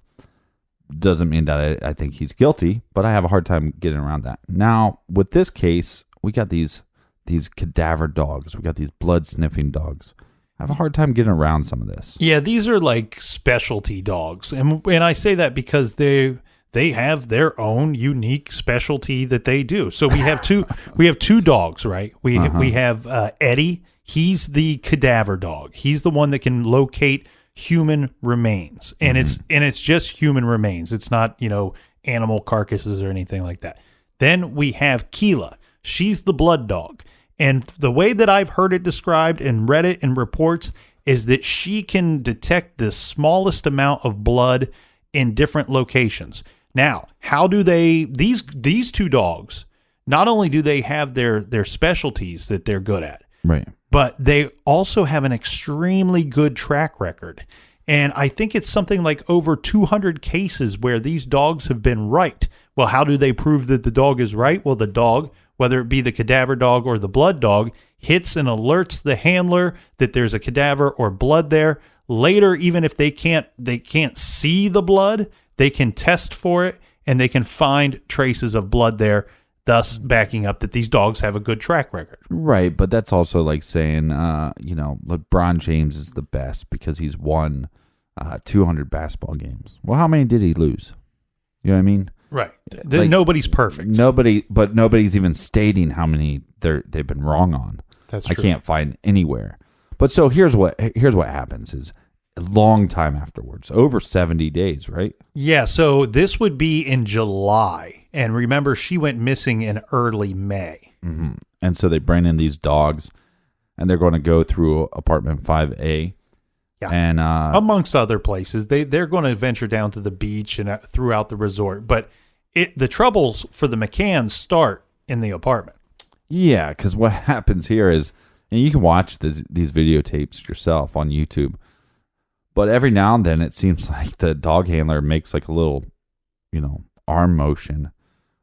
Doesn't mean that I think he's guilty, but I have a hard time getting around that. Now, with this case, we got these cadaver dogs. We got these blood-sniffing dogs. I have a hard time getting around some of this. Yeah, these are like specialty dogs. And I say that because they have their own unique specialty that they do. So we have two dogs, right? We have Eddie. He's the cadaver dog. He's the one that can locate human remains, and it's just human remains. It's not, you know, animal carcasses or anything like that. Then we have Keela. She's the blood dog, and the way that I've heard it described and read it in reports is that she can detect the smallest amount of blood in different locations. Now, how do these two dogs? Not only do they have their specialties that they're good at, right, but they also have an extremely good track record. And I think it's something like over 200 cases where these dogs have been right. Well, how do they prove that the dog is right? Well, the dog, whether it be the cadaver dog or the blood dog, hits and alerts the handler that there's a cadaver or blood there. Later, even if they can't see the blood, they can test for it and they can find traces of blood there, thus backing up that these dogs have a good track record. Right, but that's also like saying, you know, LeBron James is the best because he's won 200 basketball games. Well, how many did he lose? You know what I mean? Right. Nobody's perfect. Nobody's even stating how many they've been wrong on. That's true. I can't find anywhere. But so here's what happens is a long time afterwards, over 70 days, right? Yeah, so this would be in July. And remember, she went missing in early May. Mm-hmm. And so they bring in these dogs, and they're going to go through apartment 5A. Yeah. And amongst other places, they're going to venture down to the beach and throughout the resort. But the troubles for the McCanns start in the apartment. Yeah, because what happens here is, and you can watch these videotapes yourself on YouTube, but every now and then it seems like the dog handler makes like a little, you know, arm motion,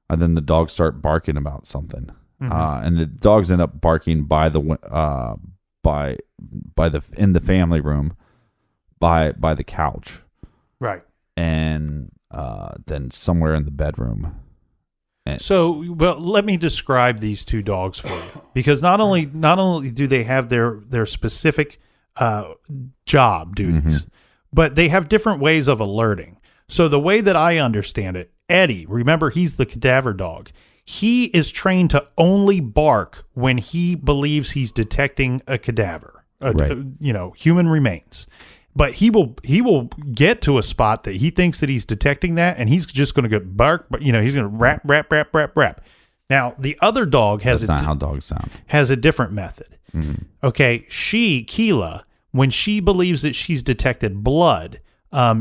and then the dogs start barking about something, and the dogs end up barking by the in the family room, by the couch, right, and then somewhere in the bedroom. So, well, let me describe these two dogs for you, because not only do they have their specific job duties, but they have different ways of alerting. So the way that I understand it, Eddie, remember, he's the cadaver dog. He is trained to only bark when he believes he's detecting a cadaver, human remains. But he will get to a spot that he thinks that he's detecting that, and he's just going to go bark. But he's going to rap, rap, rap, rap, rap. Now the other dog has That's not how dogs sound. Has a different method. Mm-hmm. Okay, Keela, when she believes that she's detected blood,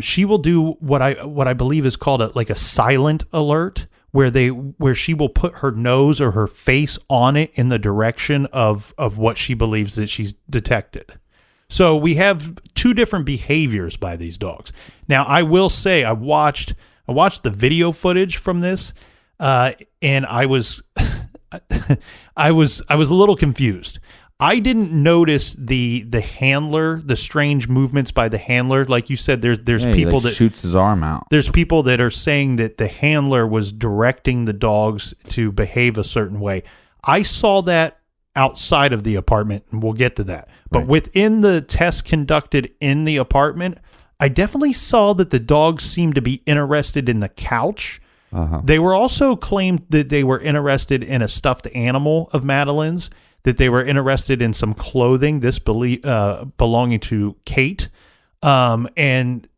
she will do what I believe is called a silent alert, where she will put her nose or her face on it in the direction of what she believes that she's detected. So we have two different behaviors by these dogs. Now, I will say I watched the video footage from this, and I was I was a little confused. I didn't notice the handler, the strange movements by the handler. Like you said, there's people that shoots his arm out. There's people that are saying that the handler was directing the dogs to behave a certain way. I saw that outside of the apartment, and we'll get to that. But within the test conducted in the apartment, I definitely saw that the dogs seemed to be interested in the couch. Uh-huh. They were also claimed that they were interested in a stuffed animal of Madeleine's, that they were interested in some clothing, this belonging to Kate. And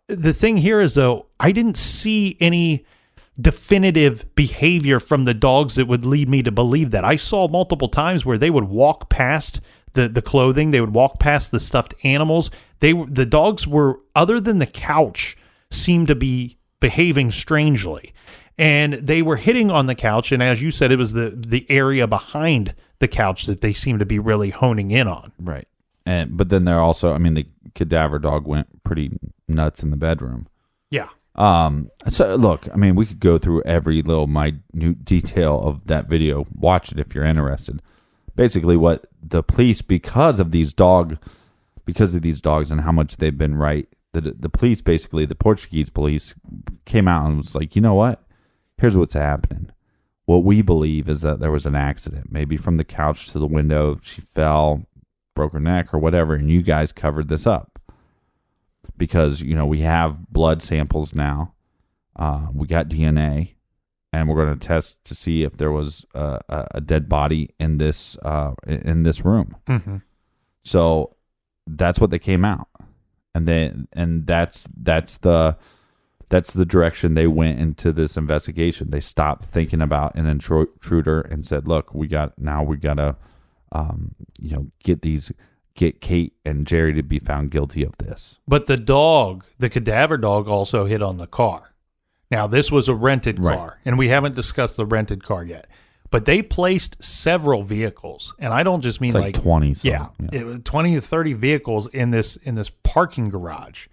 the thing here is, though, I didn't see any definitive behavior from the dogs that would lead me to believe that. I saw multiple times where they would walk past the clothing, they would walk past the stuffed animals. The dogs were, other than the couch, seemed to be behaving strangely. And they were hitting on the couch, and as you said, it was the area behind the couch that they seemed to be really honing in on. Right. But then they're also, I mean, the cadaver dog went pretty nuts in the bedroom. Yeah. So look, I mean, we could go through every little minute detail of that video. Watch it if you're interested. Basically, what the police, because of these dogs and how much they've been right, the police, basically the Portuguese police, came out and was like, you know what? Here's what's happening. What we believe is that there was an accident, maybe from the couch to the window. She fell, broke her neck or whatever, and you guys covered this up. Because, we have blood samples now. We got DNA, and we're going to test to see if there was a dead body in this room. Mm-hmm. So that's what they came out, and that's the direction they went into this investigation. They stopped thinking about an intruder and said, "Look, we got to, get Kate and Jerry to be found guilty of this." But the cadaver dog, also hit on the car. Now, this was a rented car, and we haven't discussed the rented car yet. But they placed several vehicles, and I don't just mean like 20. Yeah, 20 to 30 vehicles in this parking garage.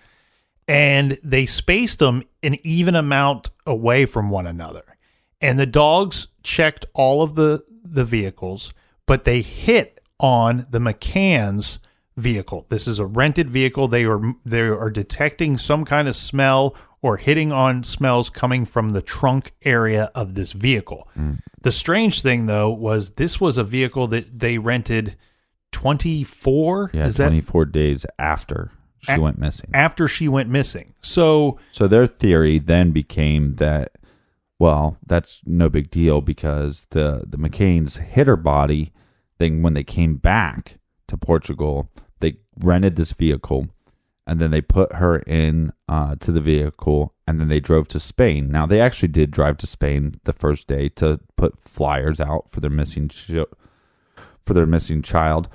And they spaced them an even amount away from one another. And the dogs checked all of the vehicles, but they hit on the McCann's vehicle. This is a rented vehicle. They are detecting some kind of smell or hitting on smells coming from the trunk area of this vehicle. The strange thing, though, was this was a vehicle that they rented 24? Yeah, 24 days after she went missing. After she went missing. So their theory then became that, well, that's no big deal because the McCanns hid her body. Then when they came back to Portugal, they rented this vehicle, and then they put her in to the vehicle, and then they drove to Spain. Now, they actually did drive to Spain the first day to put flyers out for their missing child,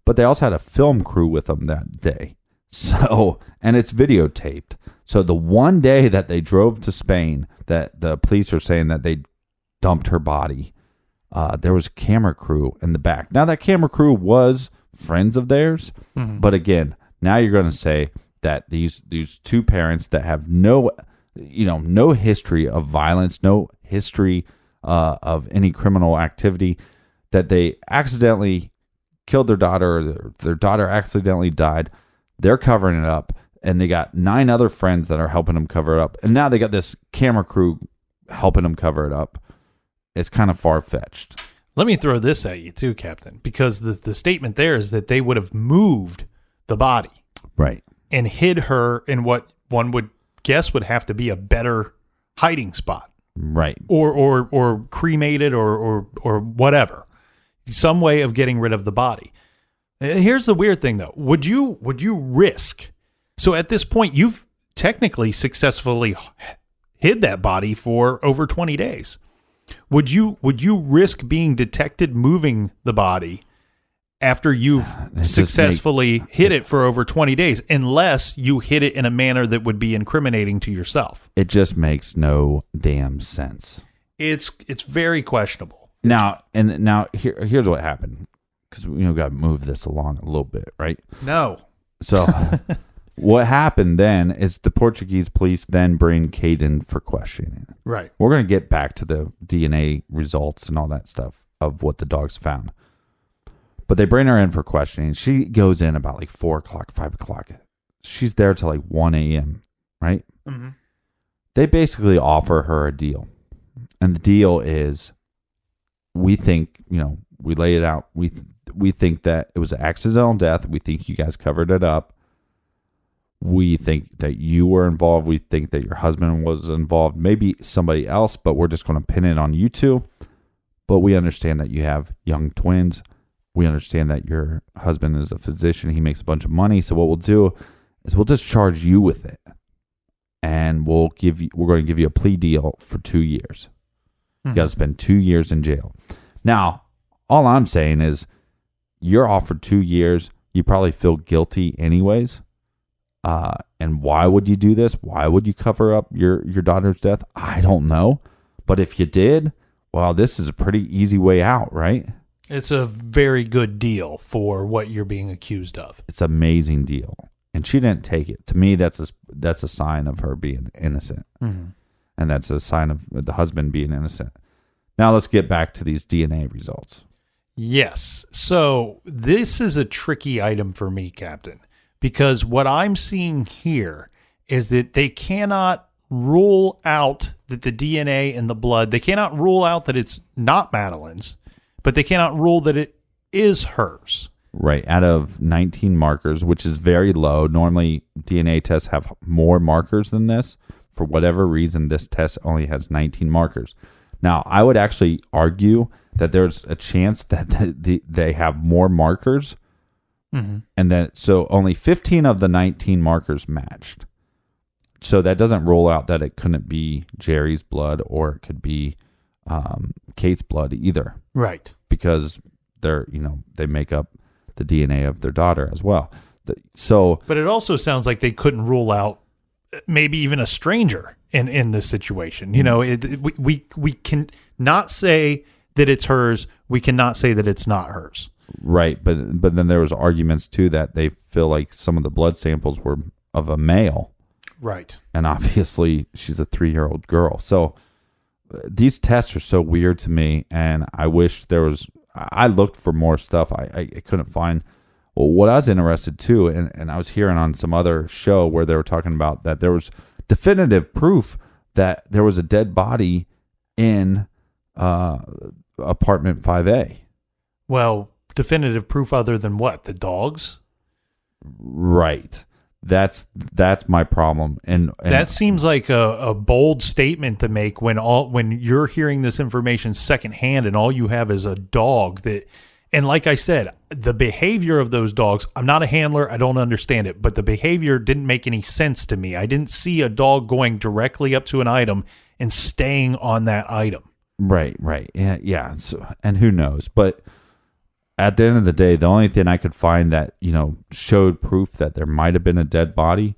but they also had a film crew with them that day. So, and it's videotaped. So the one day that they drove to Spain, that the police are saying that they dumped her body, there was a camera crew in the back. Now, that camera crew was friends of theirs, but again, now you're going to say that these two parents that have no history of violence, no history of any criminal activity, that they accidentally killed their daughter, or their daughter accidentally died. They're covering it up, and they got 9 other friends that are helping them cover it up, and now they got this camera crew helping them cover it up. It's kind of far-fetched. Let me throw this at you too, Captain, because the statement there is that they would have moved the body. Right. And hid her in what one would guess would have to be a better hiding spot. Right. Or cremated or whatever. Some way of getting rid of the body. Here's the weird thing, though. Would you risk? So at this point, you've technically successfully hid that body for over 20 days. Would you risk being detected moving the body after you've successfully hid it for over 20 days, unless you hid it in a manner that would be incriminating to yourself? It just makes no damn sense. It's very questionable. Now here's what happened, because got to move this along a little bit, right? No. So what happened then is the Portuguese police then bring Kate in for questioning. Right. We're going to get back to the DNA results and all that stuff of what the dogs found. But they bring her in for questioning. She goes in about like 4 o'clock, 5 o'clock. She's there till like 1 a.m., right? Mm-hmm. They basically offer her a deal. And the deal is, we think, we lay it out. We think that it was an accidental death. We think you guys covered it up. We think that you were involved. We think that your husband was involved. Maybe somebody else, but we're just going to pin it on you two. But we understand that you have young twins. We understand that your husband is a physician. He makes a bunch of money. So what we'll do is we'll just charge you with it. and we're going to give you a plea deal for 2 years. You got to spend 2 years in jail. Now, all I'm saying is you're offered 2 years. You probably feel guilty anyways. And why would you do this? Why would you cover up your daughter's death? I don't know. But if you did, well, this is a pretty easy way out, right? It's a very good deal for what you're being accused of. It's an amazing deal. And she didn't take it. To me, that's a sign of her being innocent. Mm-hmm. And that's a sign of the husband being innocent. Now let's get back to these DNA results. Yes. So this is a tricky item for me, Captain, because what I'm seeing here is that they cannot rule out that the DNA in the blood, they cannot rule out that it's not Madeleine's, but they cannot rule that it is hers. Right. Out of 19 markers, which is very low. Normally, DNA tests have more markers than this. For whatever reason, this test only has 19 markers. Now, I would actually argue that there's a chance that they have more markers, and that so only 15 of the 19 markers matched. So that doesn't rule out that it couldn't be Jerry's blood or it could be Kate's blood either. Right. Because they make up the DNA of their daughter as well. But it also sounds like they couldn't rule out maybe even a stranger in this situation. We can not say that it's hers. We cannot say that it's not hers. Right, but then there was arguments too that they feel like some of the blood samples were of a male. Right. And obviously she's a 3-year-old girl. So these tests are so weird to me, and I wish there was. I looked for more stuff. I couldn't find. Well, what I was interested too, and I was hearing on some other show where they were talking about that there was definitive proof that there was a dead body in apartment 5A. Well, definitive proof other than what? The dogs? Right. That's my problem. And that seems like a bold statement to make when you're hearing this information secondhand and all you have is a dog that. And like I said, the behavior of those dogs, I'm not a handler. I don't understand it. But the behavior didn't make any sense to me. I didn't see a dog going directly up to an item and staying on that item. Right. Yeah. So, and who knows? But at the end of the day, the only thing I could find that, showed proof that there might have been a dead body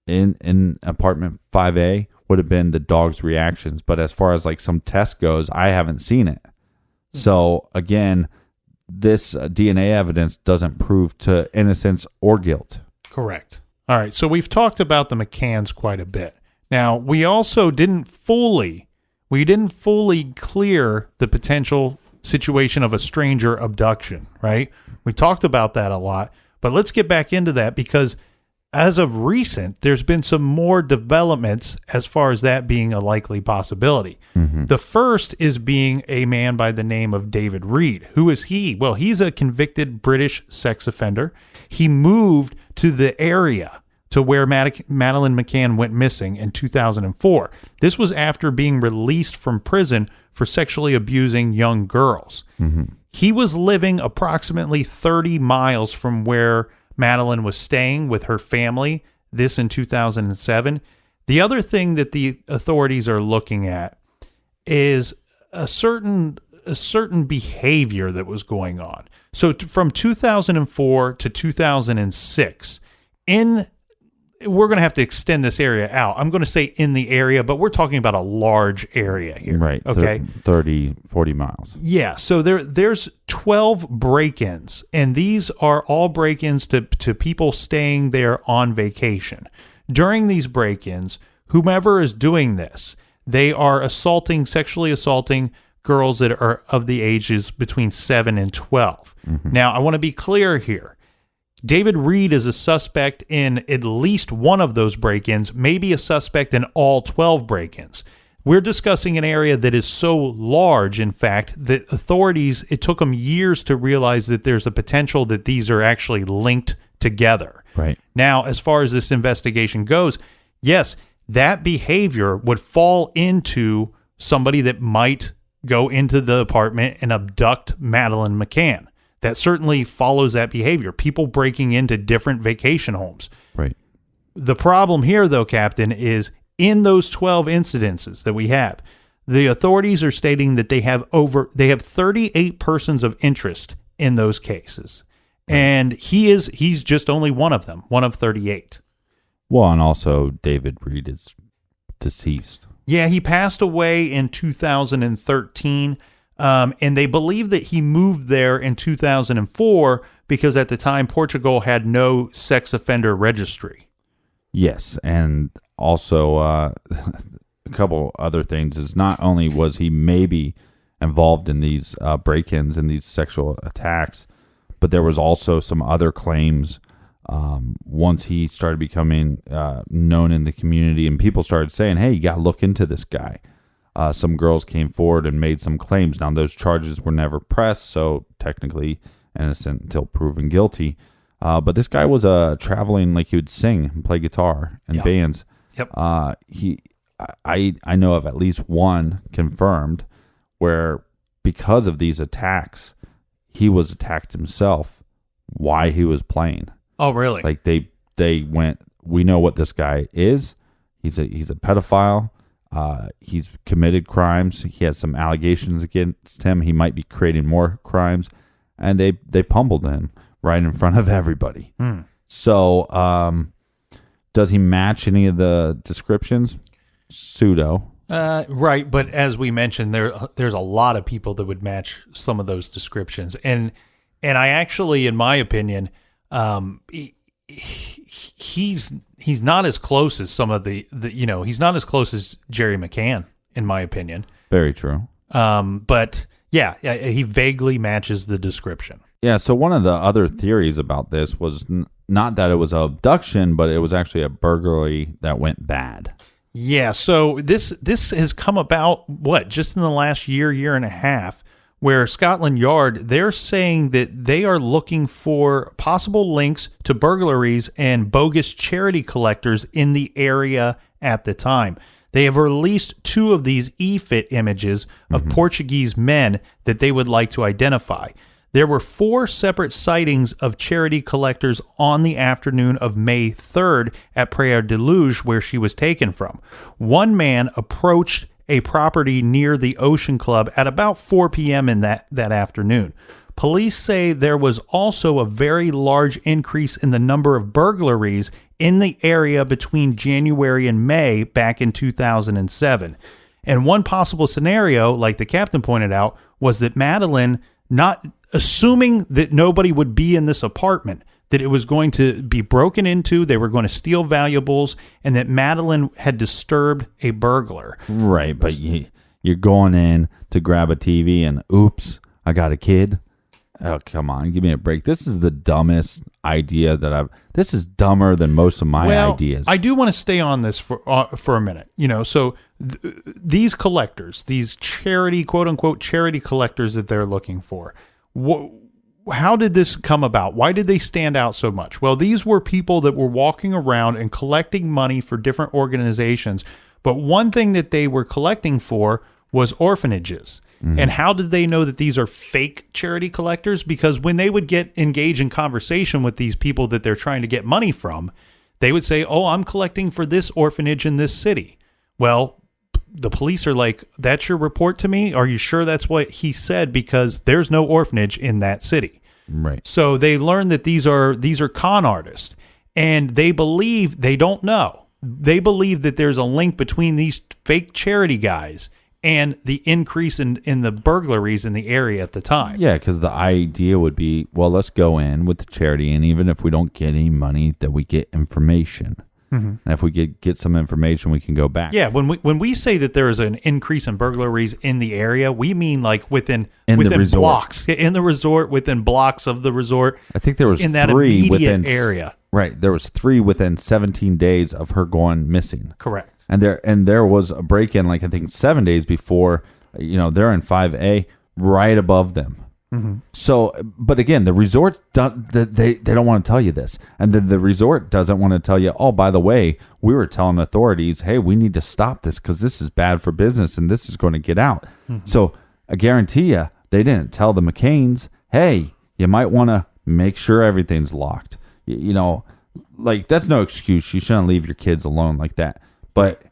in apartment 5A would have been the dog's reactions. But as far as like some test goes, I haven't seen it. So again, this DNA evidence doesn't prove to innocence or guilt. Correct. All right. So we've talked about the McCanns quite a bit. Now, we also didn't fully clear the potential situation of a stranger abduction, right? We talked about that a lot, but let's get back into that because as of recent, there's been some more developments as far as that being a likely possibility. Mm-hmm. The first is being a man by the name of David Reed. Who is he? Well, he's a convicted British sex offender. He moved to the area to where Madeleine McCann went missing in 2004. This was after being released from prison for sexually abusing young girls. Mm-hmm. He was living approximately 30 miles from where Madeleine was staying with her family, this in 2007. The other thing that the authorities are looking at is a certain behavior that was going on. So from 2004 to 2006, we're going to have to extend this area out. I'm going to say in the area, but we're talking about a large area here. Right. Okay. 30, 40 miles. Yeah. So there's 12 break-ins, and these are all break-ins to people staying there on vacation. During these break-ins, whomever is doing this, they are sexually assaulting girls that are of the ages between 7 and 12. Mm-hmm. Now, I want to be clear here. David Reed is a suspect in at least one of those break-ins, maybe a suspect in all 12 break-ins. We're discussing an area that is so large, in fact, that authorities, it took them years to realize that there's a potential that these are actually linked together. Right. Now, as far as this investigation goes, yes, that behavior would fall into somebody that might go into the apartment and abduct Madeleine McCann. That certainly follows that behavior. People breaking into different vacation homes. Right. The problem here, though, Captain, is in those 12 incidences that we have, the authorities are stating that they have 38 persons of interest in those cases. And he's just only one of them, one of 38. Well, and also David Reed is deceased. Yeah, he passed away in 2013, and they believe that he moved there in 2004 because at the time Portugal had no sex offender registry. Yes, and also a couple other things is not only was he maybe involved in these break-ins and these sexual attacks, but there was also some other claims once he started becoming known in the community and people started saying, hey, you got to look into this guy. Some girls came forward and made some claims. Now, those charges were never pressed, so technically innocent until proven guilty. But this guy was traveling, like he would sing and play guitar in bands. Yep. I know of at least one confirmed where because of these attacks, he was attacked himself while he was playing. Oh, really? Like they went, we know what this guy is. He's a pedophile. He's committed crimes. He has some allegations against him. He might be creating more crimes. And they pummeled him right in front of everybody. So does he match any of the descriptions? Pseudo. Right, but as we mentioned, there's a lot of people that would match some of those descriptions, and I actually, in my opinion, he's not as close as some of the he's not as close as Jerry McCann, in my opinion. Very true. But yeah, he vaguely matches the description. Yeah. So one of the other theories about this was not that it was an abduction, but it was actually a burglary that went bad. Yeah, so this has come about, just in the last year and a half, where Scotland Yard, they're saying that they are looking for possible links to burglaries and bogus charity collectors in the area at the time. They have released 2 of these e-fit images of Portuguese men that they would like to identify. There were 4 separate sightings of charity collectors on the afternoon of May 3rd at Praia de Luz, where she was taken from. One man approached a property near the Ocean Club at about 4 p.m. in that afternoon. Police say there was also a very large increase in the number of burglaries in the area between January and May back in 2007. And one possible scenario, like the captain pointed out, was that Madeleine, not assuming that nobody would be in this apartment, that it was going to be broken into, they were going to steal valuables, and that Madeleine had disturbed a burglar. Right, but you're going in to grab a TV and, oops, I got a kid. Oh, come on, give me a break. This is the dumbest idea this is dumber than most of my ideas. I do want to stay on this for a minute. So these collectors, these charity, quote unquote, charity collectors that they're looking for, how did this come about? Why did they stand out so much? Well, these were people that were walking around and collecting money for different organizations. But one thing that they were collecting for was orphanages. And how did they know that these are fake charity collectors? Because when they would engage in conversation with these people that they're trying to get money from, they would say, oh, I'm collecting for this orphanage in this city. Well, the police are like, that's your report to me? Are you sure that's what he said? Because there's no orphanage in that city. Right. So they learned that these are con artists, and they don't know. They believe that there's a link between these fake charity guys and the increase in the burglaries in the area at the time. Yeah, because the idea would be, well, let's go in with the charity, and even if we don't get any money, that we get information. And if we get some information, we can go back. Yeah, when we say that there is an increase in burglaries in the area, we mean like within blocks in the resort, within blocks of the resort. I think there was in that 3 immediate within area. Right, there was 3 within 17 days of her going missing. Correct. And there was a break-in, like I think 7 days before. They're in 5A, right above them. So, but again, the resort they don't want to tell you this, and then the resort doesn't want to tell you, oh, by the way, we were telling authorities, hey, we need to stop this because this is bad for business and this is going to get out. So I guarantee you, they didn't tell the McCanns, hey, you might want to make sure everything's locked. Like that's no excuse. You shouldn't leave your kids alone like that. But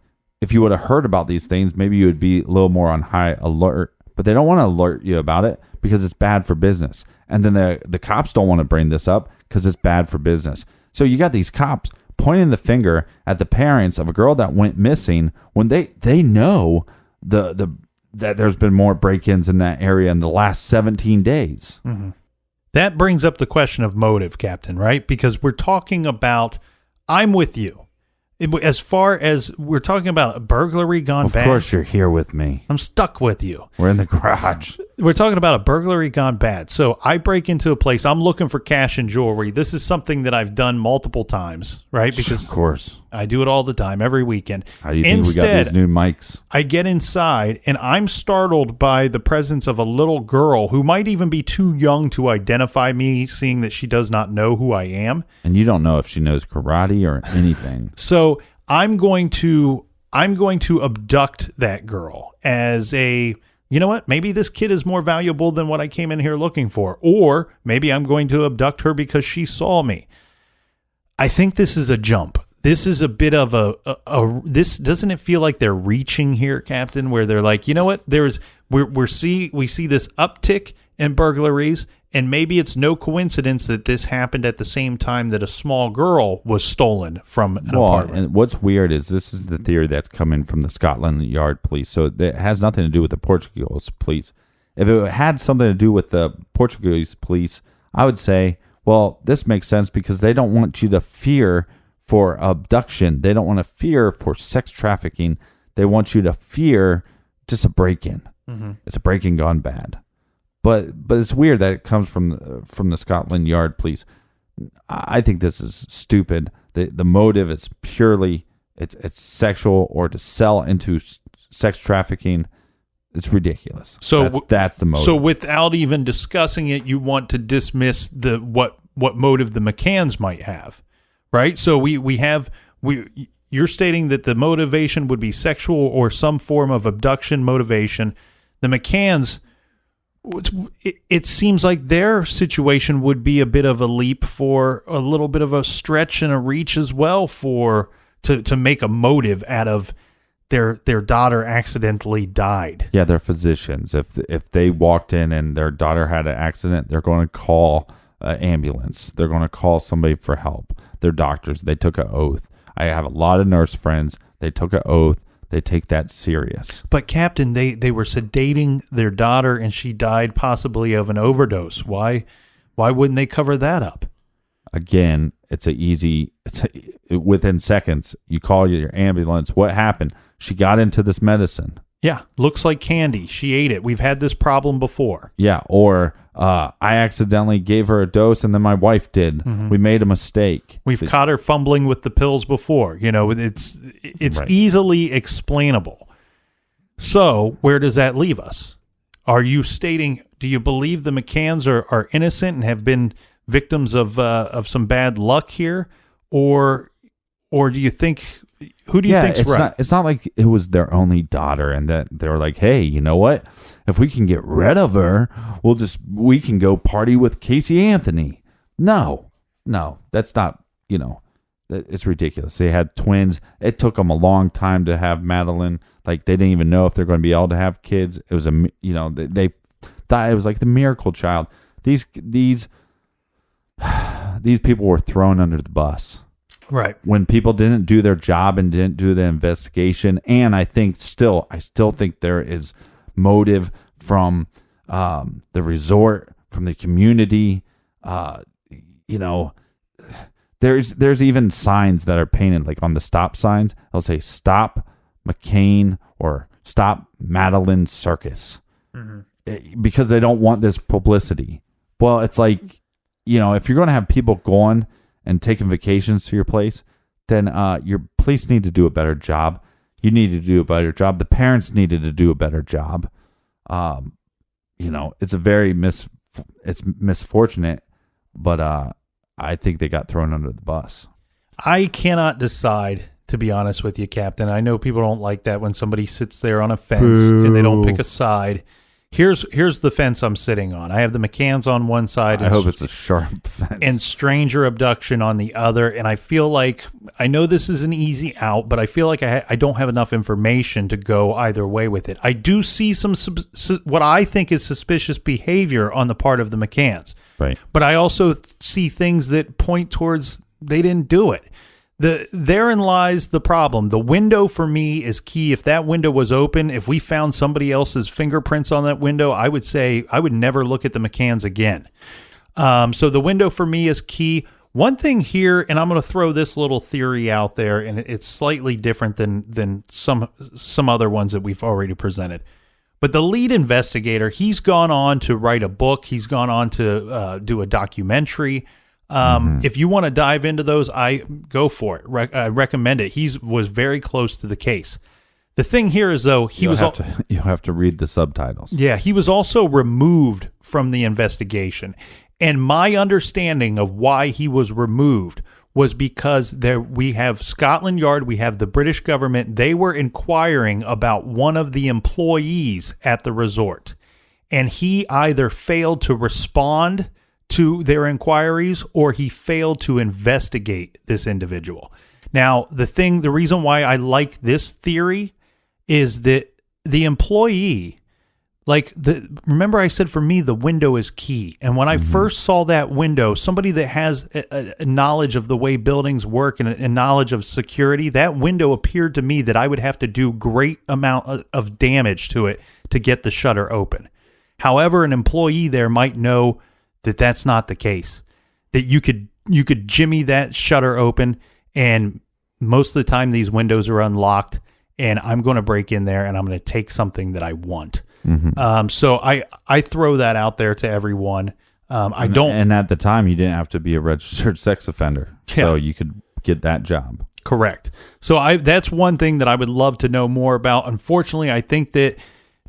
if you would have heard about these things, maybe you would be a little more on high alert. But they don't want to alert you about it because it's bad for business. And then the cops don't want to bring this up because it's bad for business. So you got these cops pointing the finger at the parents of a girl that went missing when they know that there's been more break-ins in that area in the last 17 days. Mm-hmm. That brings up the question of motive, Captain, right? Because we're talking about, I'm with you. As far as we're talking about a burglary gone bad. Of course you're here with me. I'm stuck with you. We're in the garage. We're talking about a burglary gone bad. So I break into a place. I'm looking for cash and jewelry. This is something that I've done multiple times, right? Because of course. I do it all the time, every weekend. How do you think we got these new mics? I get inside and I'm startled by the presence of a little girl who might even be too young to identify me, seeing that she does not know who I am. And you don't know if she knows karate or anything. So I'm going to abduct that girl as a, you know what, maybe this kid is more valuable than what I came in here looking for. Or maybe I'm going to abduct her because she saw me. I think this is a jump. This is a bit of this doesn't it feel like they're reaching here, Captain, where they're like, you know what, we see this uptick in burglaries, and maybe it's no coincidence that this happened at the same time that a small girl was stolen from an apartment. And what's weird is this is the theory that's coming from the Scotland Yard police, so it has nothing to do with the Portuguese police. If it had something to do with the Portuguese police, I would say, well, this makes sense because they don't want you to fear for abduction. They don't want to fear for sex trafficking. They want you to fear just a break-in. Mm-hmm. It's a break-in gone bad. But it's weird that it comes from the Scotland Yard police. I think this is stupid. The motive is purely it's sexual or to sell into sex trafficking. It's ridiculous. So that's the motive. So without even discussing it, you want to dismiss what motive the McCanns might have, right? So you're stating that the motivation would be sexual or some form of abduction motivation. The McCanns, it seems like their situation would be a bit of a leap for a little bit of a stretch and a reach as well to make a motive out of their daughter accidentally died. Yeah, they're physicians. If they walked in and their daughter had an accident, they're going to call an ambulance. They're going to call somebody for help. They're doctors. They took an oath. I have a lot of nurse friends. They took an oath. They take that serious. But Captain, they were sedating their daughter and she died possibly of an overdose. Why wouldn't they cover that up? Again, within seconds, you call your ambulance. What happened? She got into this medicine. Yeah, looks like candy. She ate it. We've had this problem before. Yeah, or I accidentally gave her a dose and then my wife did. Mm-hmm. We made a mistake. We've caught her fumbling with the pills before. You know, it's right. Easily explainable. So where does that leave us? Are you stating, do you believe the McCanns are innocent and have been victims of some bad luck here? Or do you think... Who do you think's right? It's not like it was their only daughter and that they were like, hey, you know what? If we can get rid of her, we can go party with Casey Anthony. No, that's not, it's ridiculous. They had twins. It took them a long time to have Madeleine. Like they didn't even know if they're going to be able to have kids. It was they thought it was like the miracle child. These people were thrown under the bus. Right. When people didn't do their job and didn't do the investigation. And I still think there is motive from the resort, from the community. There's even signs that are painted like on the stop signs. They'll say stop McCann or stop Madeleine Circus. Mm-hmm. Because they don't want this publicity. Well, it's like, if you're going to have people going and taking vacations to your place, then your police need to do a better job. You need to do a better job. The parents needed to do a better job. It's a very it's misfortunate, but I think they got thrown under the bus. I cannot decide, to be honest with you, Captain. I know people don't like that when somebody sits there on a fence and they don't pick a side. Here's the fence I'm sitting on. I have the McCanns on one side. I hope it's a sharp fence. And stranger abduction on the other. And I feel like, I know this is an easy out, but I feel like I don't have enough information to go either way with it. I do see some what I think is suspicious behavior on the part of the McCanns. Right. But I also see things that point towards they didn't do it. Therein lies the problem. The window for me is key. If that window was open, if we found somebody else's fingerprints on that window, I would say I would never look at the McCanns again. So the window for me is key. One thing here, and I'm going to throw this little theory out there, and it's slightly different than some other ones that we've already presented. But the lead investigator, he's gone on to write a book. He's gone on to do a documentary. If you want to dive into those, I go for it. I recommend it. He was very close to the case. The thing here is, though, you have to read the subtitles. Yeah, he was also removed from the investigation. And my understanding of why he was removed was because we have Scotland Yard, we have the British government. They were inquiring about one of the employees at the resort. And he either failed to respond to their inquiries, or he failed to investigate this individual. Now, the reason why I like this theory is that the employee, remember I said for me, the window is key. And when I first saw that window, somebody that has a knowledge of the way buildings work and a knowledge of security, that window appeared to me that I would have to do great amount of damage to it to get the shutter open. However, an employee there might know that that's not the case, that you could jimmy that shutter open, and most of the time these windows are unlocked, and I'm going to break in there and I'm going to take something that I want. So I throw that out there to everyone. And at the time you didn't have to be a registered sex offender, so you could get that job. Correct. So that's one thing that I would love to know more about. Unfortunately, I think that,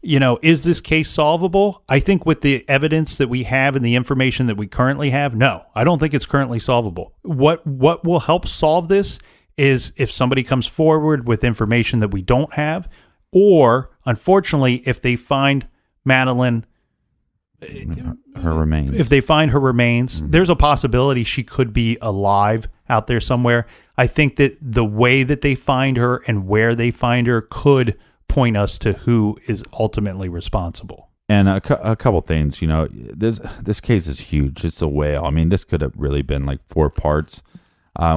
is this case solvable? I think with the evidence that we have and the information that we currently have, no, I don't think it's currently solvable. What will help solve this is if somebody comes forward with information that we don't have, or unfortunately, if they find Madeleine, her remains. If they find her remains, there's a possibility she could be alive out there somewhere. I think that the way that they find her and where they find her could point us to who is ultimately responsible. And a couple things, this case is huge. It's a whale. I mean, this could have really been like 4 parts.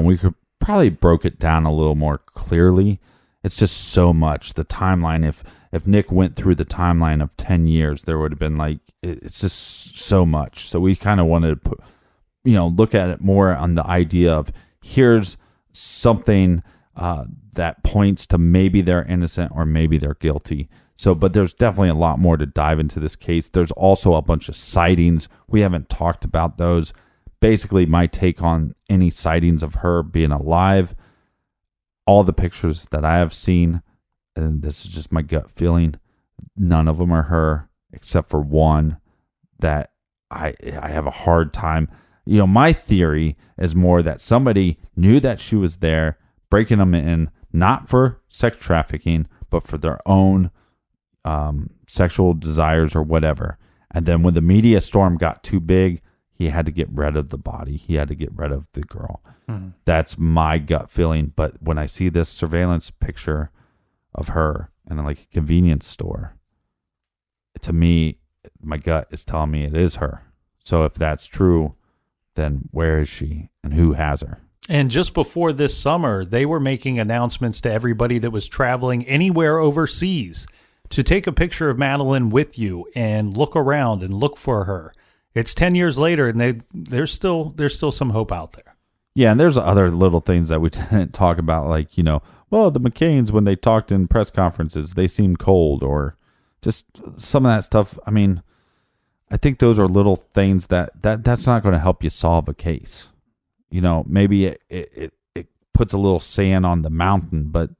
We could probably broke it down a little more clearly. It's just so much. The timeline, if Nick went through the timeline of 10 years, there would have been it's just so much. So we kind of wanted to look at it more on the idea of here's something that points to maybe they're innocent or maybe they're guilty. So, but there's definitely a lot more to dive into this case. There's also a bunch of sightings. We haven't talked about those. Basically, my take on any sightings of her being alive, all the pictures that I have seen, and this is just my gut feeling, none of them are her except for one that I have a hard time. My theory is more that somebody knew that she was there, breaking them in, not for sex trafficking, but for their own sexual desires or whatever. And then when the media storm got too big, he had to get rid of the body. He had to get rid of the girl. That's my gut feeling. But when I see this surveillance picture of her in a convenience store, to me, my gut is telling me it is her. So if that's true, then where is she and who has her? And just before this summer, they were making announcements to everybody that was traveling anywhere overseas to take a picture of Madeleine with you and look around and look for her. It's 10 years later, and there's still some hope out there. Yeah, and there's other little things that we didn't talk about, well, the McCanns, when they talked in press conferences, they seemed cold, or just some of that stuff. I mean, I think those are little things that's not going to help you solve a case. Maybe it puts a little sand on the mountain, but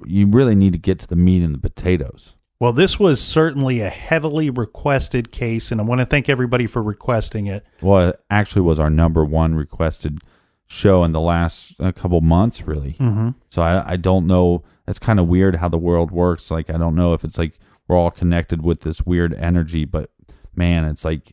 you really need to get to the meat and the potatoes. Well, this was certainly a heavily requested case, and I want to thank everybody for requesting it. Well, it actually was our number one requested show in the last couple months, really. So I don't know. It's kind of weird how the world works. I don't know if it's we're all connected with this weird energy. But man, it's like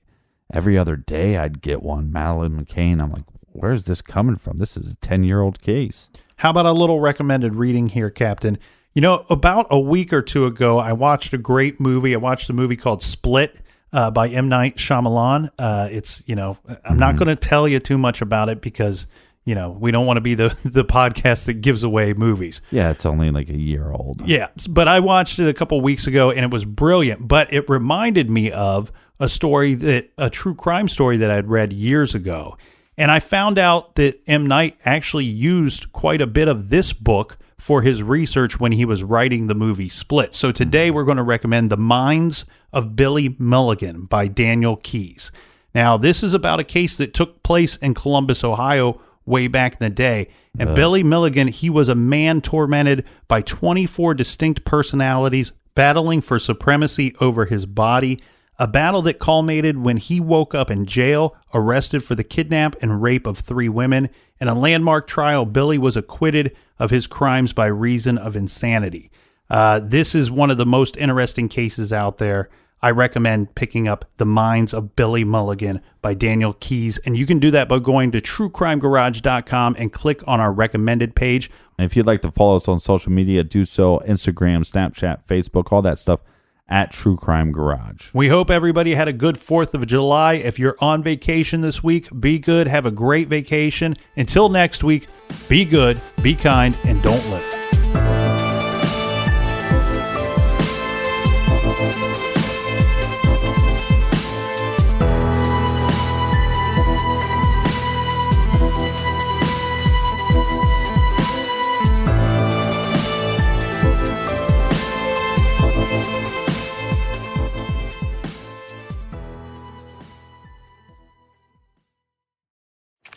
every other day I'd get one. Madeleine McCann. I'm like, where's this coming from? This is a 10-year-old case. How about a little recommended reading here, Captain? You know, about a week or two ago, I watched a great movie. I watched a movie called Split by M. Night Shyamalan. It's, you know, I'm not going to tell you too much about it because, you know, we don't want to be the podcast that gives away movies. Yeah, it's only like a year old. Yeah, but I watched it a couple weeks ago and it was brilliant. But it reminded me of a true crime story that I'd read years ago. And I found out that M. Night actually used quite a bit of this book for his research when he was writing the movie Split. So today we're going to recommend The Minds of Billy Milligan by Daniel Keyes. Now, this is about a case that took place in Columbus, Ohio, way back in the day. And Billy Milligan, he was a man tormented by 24 distinct personalities battling for supremacy over his body. A battle that culminated when he woke up in jail, arrested for the kidnap and rape of 3 women. In a landmark trial, Billy was acquitted of his crimes by reason of insanity. This is one of the most interesting cases out there. I recommend picking up The Minds of Billy Milligan by Daniel Keyes. And you can do that by going to truecrimegarage.com and click on our recommended page. And if you'd like to follow us on social media, do so. Instagram, Snapchat, Facebook, all that stuff at True Crime Garage. We hope everybody had a good 4th of July. If you're on vacation this week, be good. Have a great vacation. Until next week, be good, be kind, and don't live.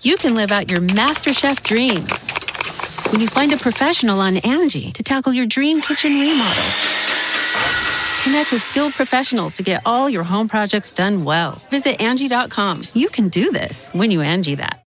You can live out your MasterChef dreams when you find a professional on Angie to tackle your dream kitchen remodel. Connect with skilled professionals to get all your home projects done well. Visit Angie.com. You can do this when you Angie that.